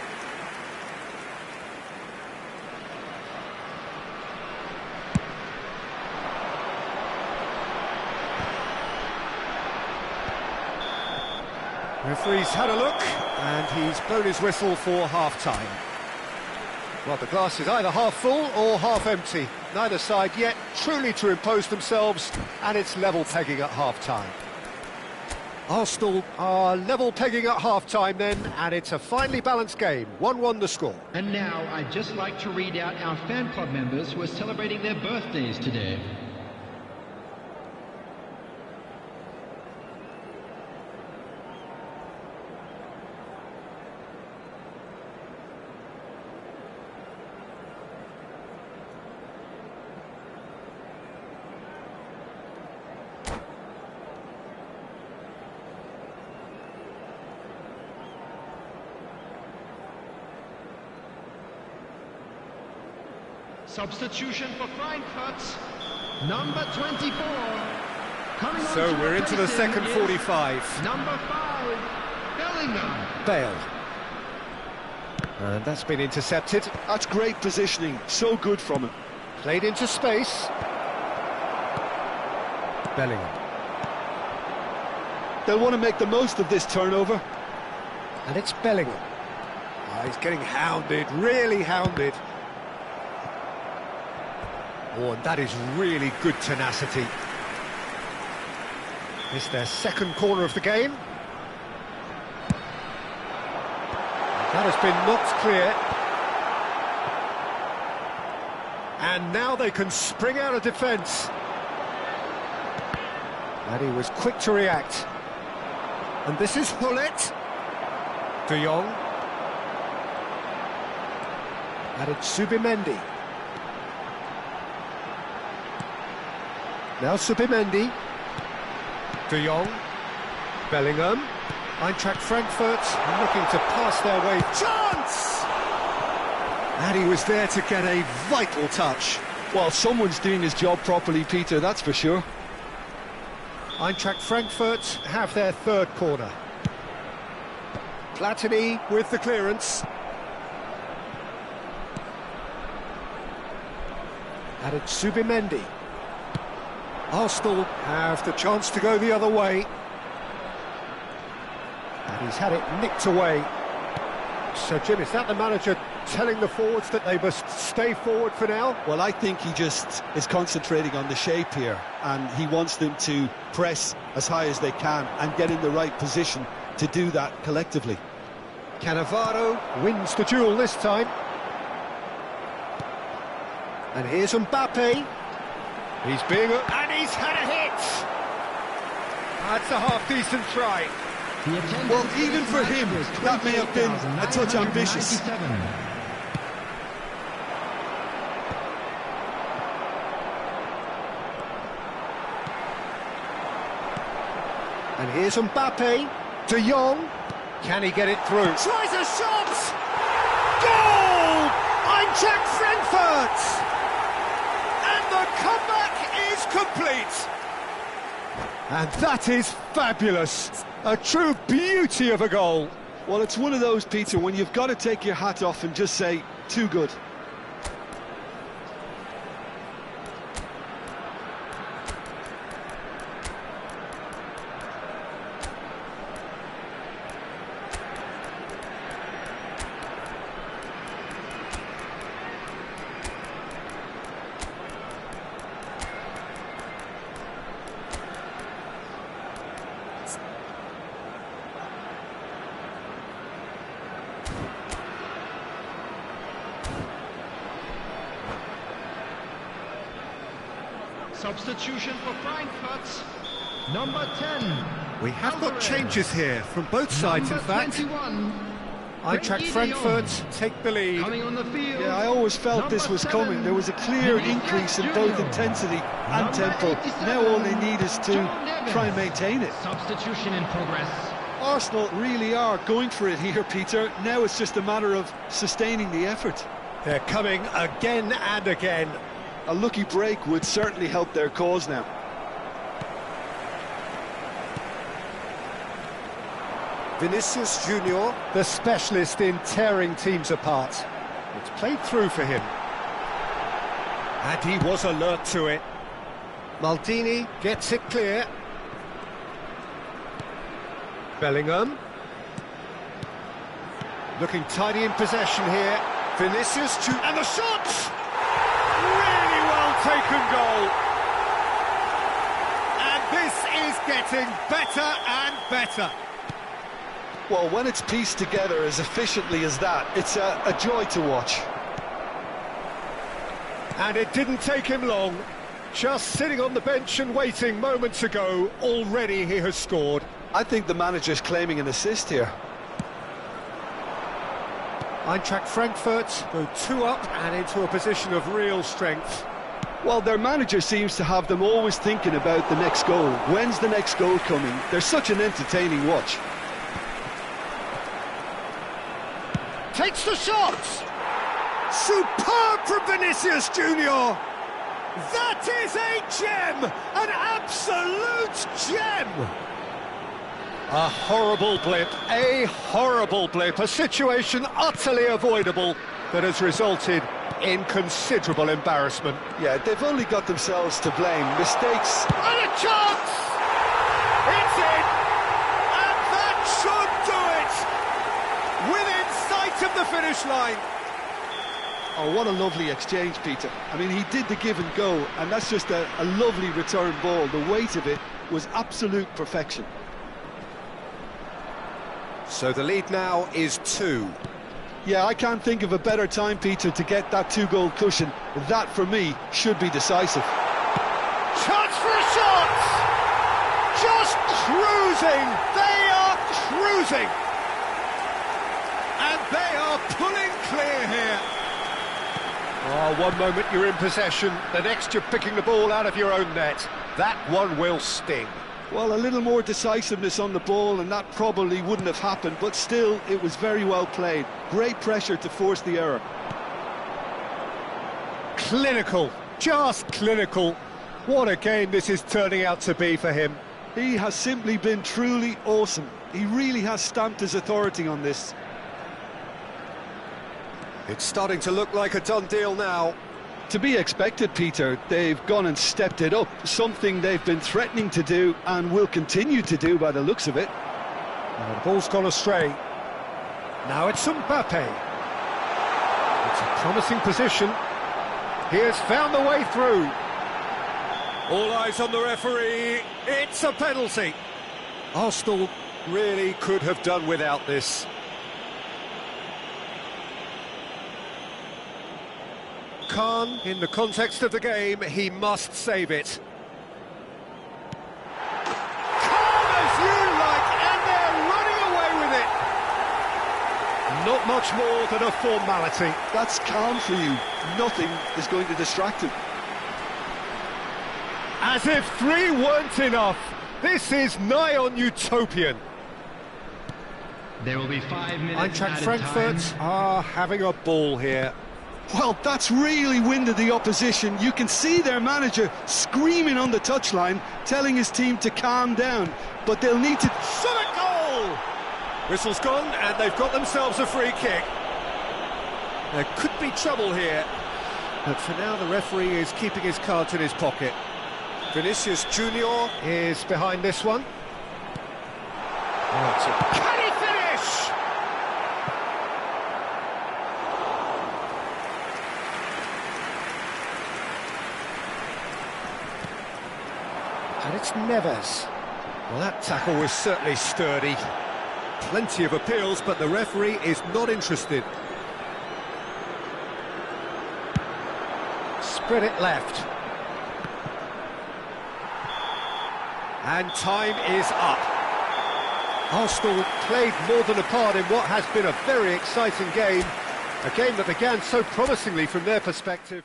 Referee's had a look, and he's blown his whistle for half-time. Well, the glass is either half full or half empty. Neither side yet truly to impose themselves, and it's level pegging at half-time. Arsenal are level pegging at half-time then, and it's a finely balanced game. 1-1 the score. And now I'd just like to read out our fan club members who are celebrating their birthdays today. Substitution for Frankfurt, number 24. Coming on So to we're into the replace second him is 45. Number 5, Bellingham. Bale. And that's been intercepted. That's great positioning, so good from him. Played into space. Bellingham. They'll want to make the most of this turnover. And it's Bellingham. Oh, he's getting hounded, really hounded. Oh, and that is really good tenacity. It's their second corner of the game. That has been knocked clear. And now they can spring out of defence. And he was quick to react. And this is Hullet. De Jong. And it's Subimendi. Now Subimendi. De Jong. Bellingham. Eintracht Frankfurt looking to pass their way. Chance! And he was there to get a vital touch. Well, someone's doing his job properly, Peter, that's for sure. Eintracht Frankfurt have their third corner. Platini with the clearance. And it's Subimendi. Arsenal have the chance to go the other way. And he's had it nicked away. So, Jim, is that the manager telling the forwards that they must stay forward for now? Well, I think he just is concentrating on the shape here, and he wants them to press as high as they can and get in the right position to do that collectively. Cannavaro wins the duel this time. And here's Mbappe. He's being... and he's had a hit! That's a half-decent try. Well, even for him, that may have been a touch ambitious. And here's Mbappe. De Jong. Can he get it through? Tries a shot! Goal! Eintracht Frankfurt! And the comeback is complete. And that is fabulous. A true beauty of a goal. Well, it's one of those, Peter, when you've got to take your hat off and just say, too good. Substitution for Frankfurt, number 10. We have got changes here from both sides, in fact. 21, Eintracht Frankfurt take the lead. coming on the field. Yeah, I always felt number this was 7, coming. There was a clear Vinicius increase in Junior. both intensity and Number tempo. 87, Now all they need is to John Nevins. try and maintain it. Substitution in progress. Arsenal really are going for it here, Peter. Now it's just a matter of sustaining the effort. They're coming again and again. A lucky break would certainly help their cause now. Vinicius Junior, the specialist in tearing teams apart. It's played through for him. And he was alert to it. Maldini gets it clear. Bellingham. Looking tidy in possession here. Vinicius Junior, and the shot! Really well taken goal. And This is getting better and better. Well, when it's pieced together as efficiently as that, it's a joy to watch. And it didn't take him long. Just sitting on the bench and waiting moments ago, already he has scored. I think the manager's claiming an assist here. Eintracht Frankfurt go 2 up and into a position of real strength. Well, their manager seems to have them always thinking about the next goal. When's the next goal coming? They're such an entertaining watch. Takes the shot! Superb from Vinicius Junior! That is a gem! An absolute gem! A horrible blip, a situation utterly avoidable that has resulted in considerable embarrassment. Yeah, they've only got themselves to blame. Mistakes. And a chance! It's in! And that should do it! Within sight of the finish line. Oh, what a lovely exchange, Peter. I mean, he did the give and go, and that's just a lovely return ball. The weight of it was absolute perfection. So the lead now is 2. Yeah, I can't think of a better time, Peter, to get that 2-goal cushion. That, for me, should be decisive. Chance for a shot! Just cruising! They are cruising! And they are pulling clear here. Oh, one moment you're in possession, the next you're picking the ball out of your own net. That one will sting. Well, a little more decisiveness on the ball, and that probably wouldn't have happened, but still, it was very well played. Great pressure to force the error. Clinical, just clinical. What a game this is turning out to be for him. He has simply been truly awesome. He really has stamped his authority on this. It's starting to look like a done deal now. To be expected, Peter. They've gone and stepped it up, something they've been threatening to do and will continue to do by the looks of it. Oh, the ball's gone astray. Now it's Mbappe. It's a promising position. He has found the way through. All eyes on the referee. It's a penalty. Arsenal really could have done without this. Khan, in the context of the game, he must save it. Calm as you like, and they're running away with it. Not much more than a formality. That's calm for you. Nothing is going to distract him. As if 3 weren't enough. This is nigh on utopian. There will be 5 minutes Eintracht added Frankfurt time. are having a ball here. Well, that's really winded the opposition. You can see their manager screaming on the touchline, telling his team to calm down. But they'll need to... Shot a goal! Whistle's gone, and they've got themselves a free kick. There could be trouble here. But for now, the referee is keeping his cards in his pocket. Vinicius Junior is behind this one. Oh, can he finish? And it's Neves. Well, that tackle was certainly sturdy. Plenty of appeals, but the referee is not interested. Spread it left. And time is up. Arsenal played more than a part in what has been a very exciting game. A game that began so promisingly from their perspective.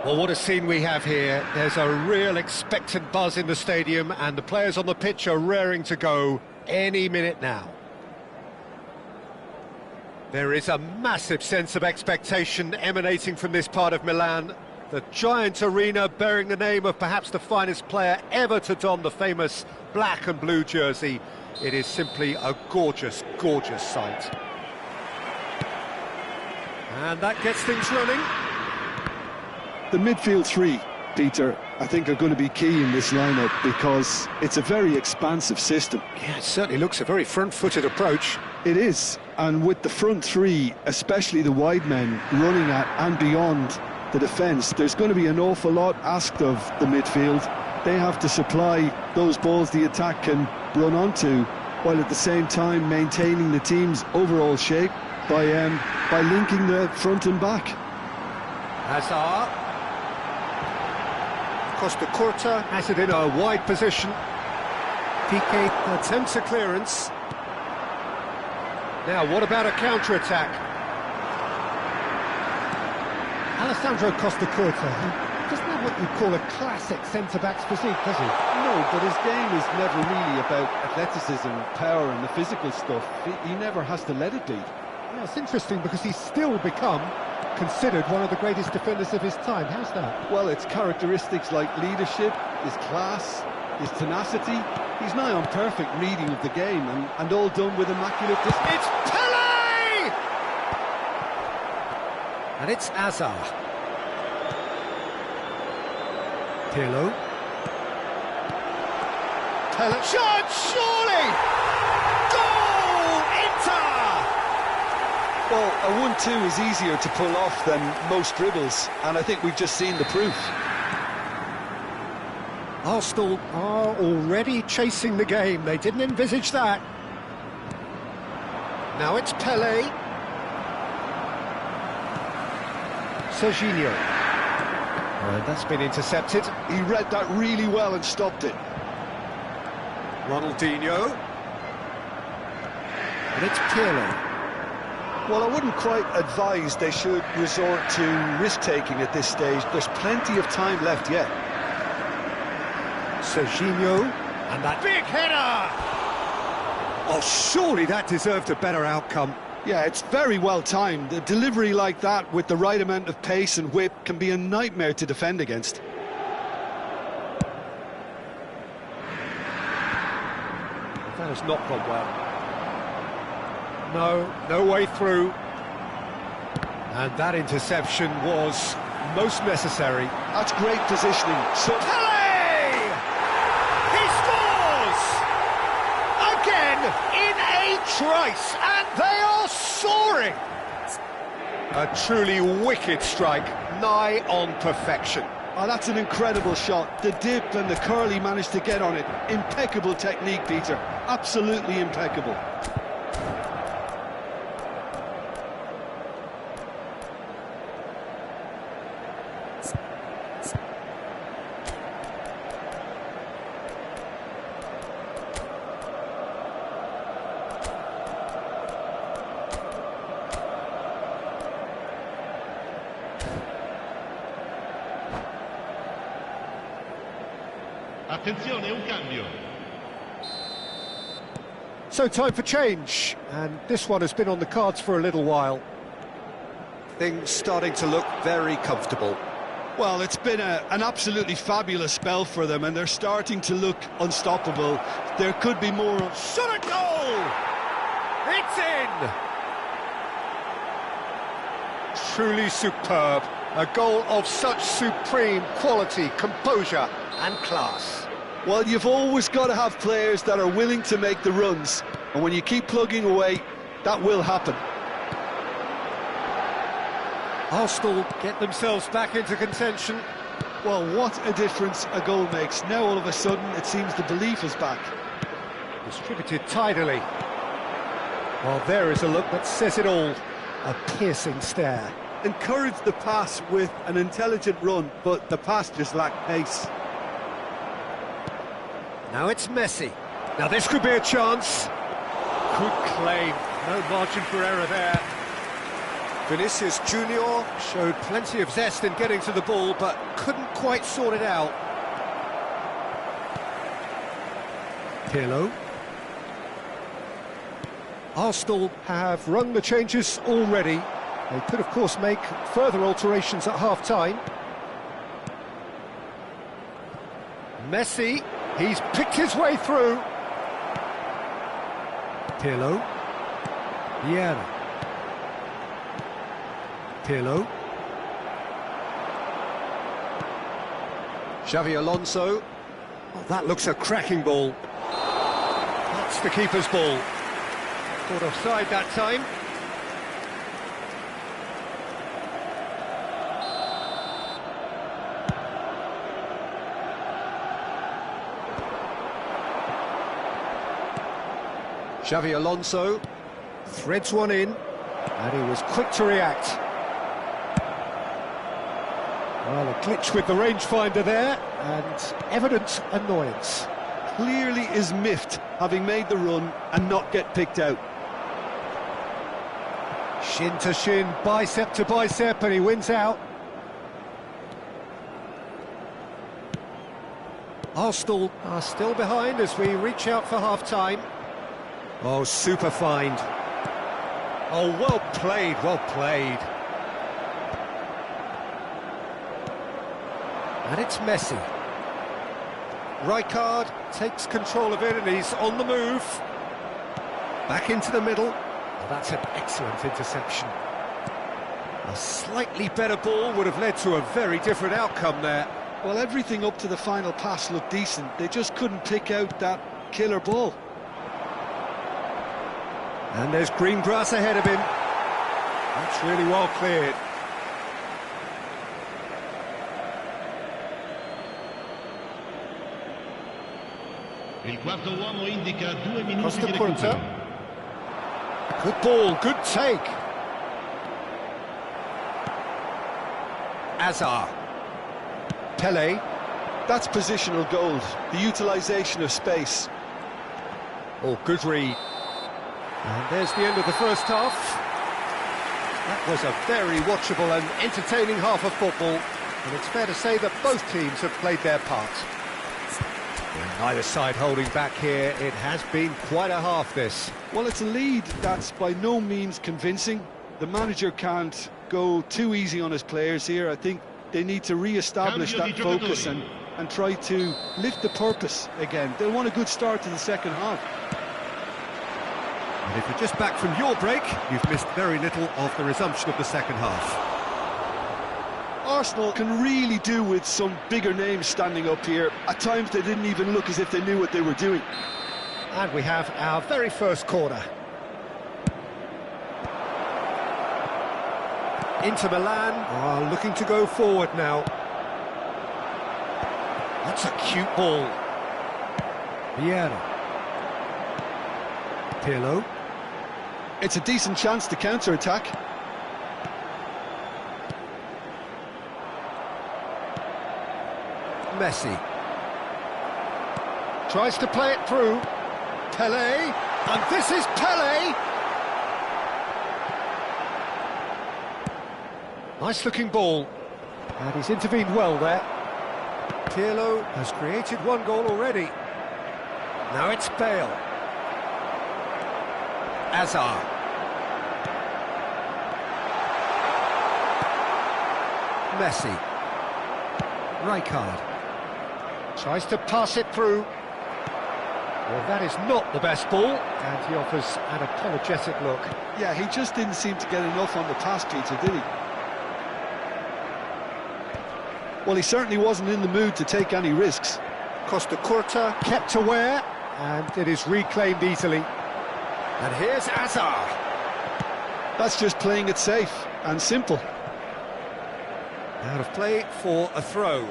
Well, what a scene we have here. There's a real expectant buzz in the stadium, and the players on the pitch are raring to go any minute now. There is a massive sense of expectation emanating from this part of Milan. The giant arena bearing the name of perhaps the finest player ever to don the famous black and blue jersey. It is simply a gorgeous, gorgeous sight. And that gets things running. The midfield three, Peter, I think are going to be key in this lineup because it's a very expansive system. Yeah, it certainly looks a very front-footed approach. It is, and with the front three, especially the wide men running at and beyond the defence, there's going to be an awful lot asked of the midfield. They have to supply those balls the attack can run onto, while at the same time maintaining the team's overall shape by linking the front and back. Hazard. Costa Curta has it in a wide position. Piqué attempts a clearance. Now, what about a counter-attack? Alessandro Costa Curta, he doesn't have what you'd call a classic centre-back's physique, does he? No, but his game is never really about athleticism, power and the physical stuff. He never has to let it be. Yeah, it's interesting because he's still become considered one of the greatest defenders of his time. How's that? Well, it's characteristics like leadership, his class, his tenacity. He's nigh on perfect reading of the game and all done with immaculate discipline. It's Pelé! And it's Hazard. Pirlo. Pelé. Shot, surely! Goal! Inter! Well, a 1-2 is easier to pull off than most dribbles, and I think we've just seen the proof. Arsenal are already chasing the game. They didn't envisage that. Now it's Pelé. Serginho. And that's been intercepted. He read that really well and stopped it. Ronaldinho. And it's Pirlo. Well, I wouldn't quite advise they should resort to risk-taking at this stage. There's plenty of time left yet. Serginho, and that big header! Oh, surely that deserved a better outcome. Yeah, it's very well timed. A delivery like that with the right amount of pace and whip can be a nightmare to defend against. That has not gone well. No way through. And that interception was most necessary. That's great positioning. So Pelé! He scores! Again in a trice, and they are soaring! A truly wicked strike, nigh on perfection. Oh, that's an incredible shot. The dip and the curl he managed to get on it. Impeccable technique, Peter. Absolutely impeccable. Attenzione, un cambio. So time for change, and this one has been on the cards for a little while. Things starting to look very comfortable. Well, it's been an absolutely fabulous spell for them, and they're starting to look unstoppable. There could be more. Shot a goal! It's in! Truly superb. A goal of such supreme quality, composure and class. Well, you've always got to have players that are willing to make the runs, and when you keep plugging away, that will happen. Arsenal get themselves back into contention. Well, what a difference a goal makes. Now all of a sudden it seems the belief is back. Distributed tidily. Well, there is a look that says it all. A piercing stare. Encourage the pass with an intelligent run, but the pass just lacked pace. Now it's Messi. Now this could be a chance. Good claim. No margin for error there. Vinicius Junior showed plenty of zest in getting to the ball, but couldn't quite sort it out. Pirlo. Arsenal have rung the changes already. They could, of course, make further alterations at half-time. Messi, he's picked his way through. Pirlo. Vieira. Pirlo. Xavi Alonso. Oh, that looks a cracking ball. That's the keeper's ball. Caught offside that time. Xavi Alonso threads one in, and he was quick to react. Well, a glitch with the rangefinder there, and evident annoyance. Clearly is miffed, having made the run and not get picked out. Shin to shin, bicep to bicep, and he wins out. Arsenal are still behind as we reach out for half-time. Oh, super find. Oh, well played, well played. And it's Messi. Rijkaard takes control of it and he's on the move. Back into the middle. Oh, that's an excellent interception. A slightly better ball would have led to a very different outcome there. Well, everything up to the final pass looked decent. They just couldn't pick out that killer ball. And there's green grass ahead of him. That's really well cleared. Il quarto uomo indica 2 minuti Costa di Curta. recupero. Good ball, good take. Azar. Pele. That's positional gold, the utilisation of space. Oh, good read. And there's the end of the first half. That was a very watchable and entertaining half of football. And it's fair to say that both teams have played their part. With neither side holding back here. It has been quite a half, this. Well, it's a lead that's by no means convincing. The manager can't go too easy on his players here. I think they need to re-establish that focus and try to lift the purpose again. They'll want a good start to the second half. And if you're just back from your break, you've missed very little of the resumption of the second half. Arsenal can really do with some bigger names standing up here. At times they didn't even look as if they knew what they were doing. And we have our very first corner. Inter Milan are looking to go forward now. That's a cute ball. Vieira. Pirlo. It's a decent chance to counter-attack. Messi. Tries to play it through. Pele. And this is Pele! Nice looking ball. And he's intervened well there. Pirlo has created one goal already. Now it's Bale. Azar. Messi. Rijkaard. Tries to pass it through. Well, that is not the best ball, and he offers an apologetic look. Yeah, he just didn't seem to get enough on the pass, Peter, did he? Well, he certainly wasn't in the mood to take any risks. Costa Curta kept aware, and it is reclaimed easily. And here's Azar. That's just playing it safe and simple. Out of play for a throw.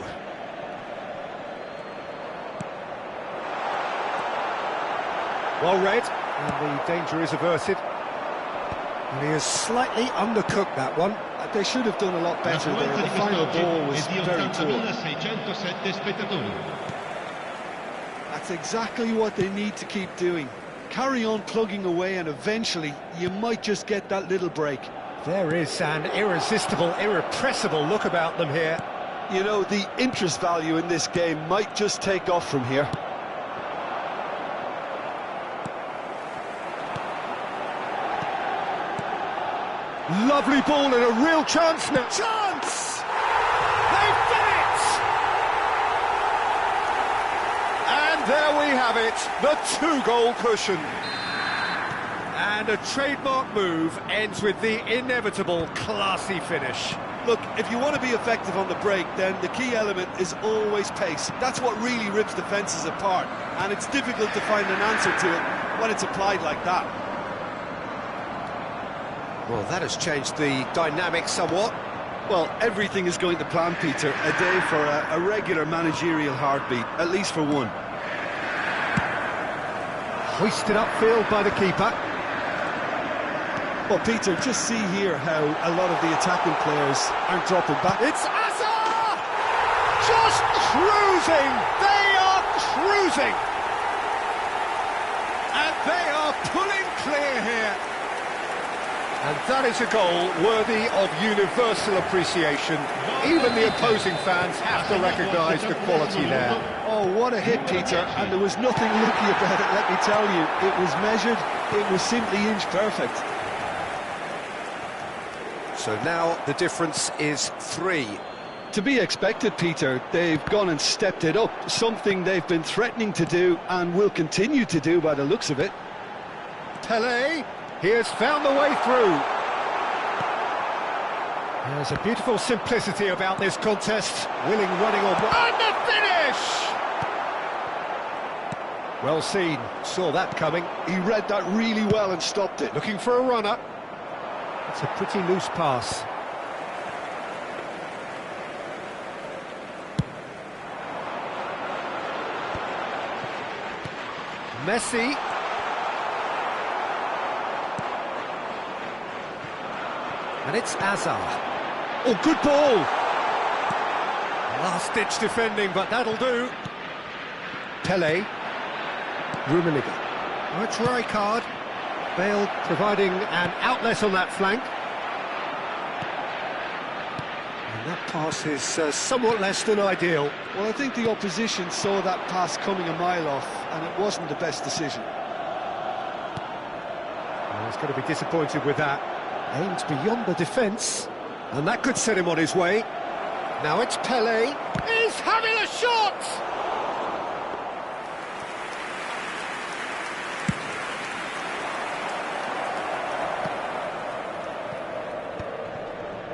Well read, and the danger is averted. And he has slightly undercooked that one. They should have done a lot better there. The final ball was very poor. That's exactly what they need to keep doing. Carry on plugging away and eventually you might just get that little break. There is an irresistible, irrepressible look about them here. You know, the interest value in this game might just take off from here. Lovely ball and a real chance now. Chance! They've done it! And there we have it, the two-goal cushion. And a trademark move ends with the inevitable classy finish. Look, if you want to be effective on the break, then the key element is always pace. That's what really rips defences apart, and it's difficult to find an answer to it when it's applied like that. Well, that has changed the dynamic somewhat. Well, everything is going to plan, Peter. A day for a regular managerial heartbeat, at least for one. Hoisted upfield by the keeper. Well, Peter, just see here how a lot of the attacking players aren't dropping back. It's Azar! Just cruising! They are cruising! And they are pulling clear here. And that is a goal worthy of universal appreciation. Even the opposing fans have to recognise the quality there. Oh, what a hit, Peter, and there was nothing lucky about it, let me tell you. It was measured, it was simply inch perfect. So now the difference is 3. To be expected, Peter. They've gone and stepped it up, something they've been threatening to do and will continue to do by the looks of it. Pelé, he has found the way through. There's a beautiful simplicity about this contest. Willing running on... And the finish! Well seen, saw that coming. He read that really well and stopped it. Looking for a runner. It's a pretty loose pass. Messi. And it's Azar. Oh, good ball! Last-ditch defending, but that'll do. Pelé. Rummenigge. A try card. Bale providing an outlet on that flank. And that pass is somewhat less than ideal. Well, I think the opposition saw that pass coming a mile off, and it wasn't the best decision. Well, he's going to be disappointed with that. Aimed beyond the defence, and that could set him on his way. Now it's Pelé. He's having a shot!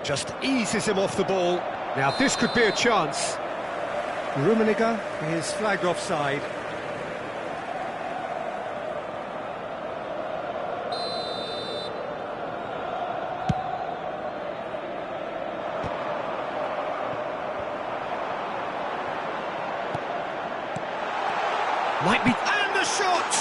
Just eases him off the ball. Now this could be a chance. Rummenigge is flagged offside. Might be... And the shot!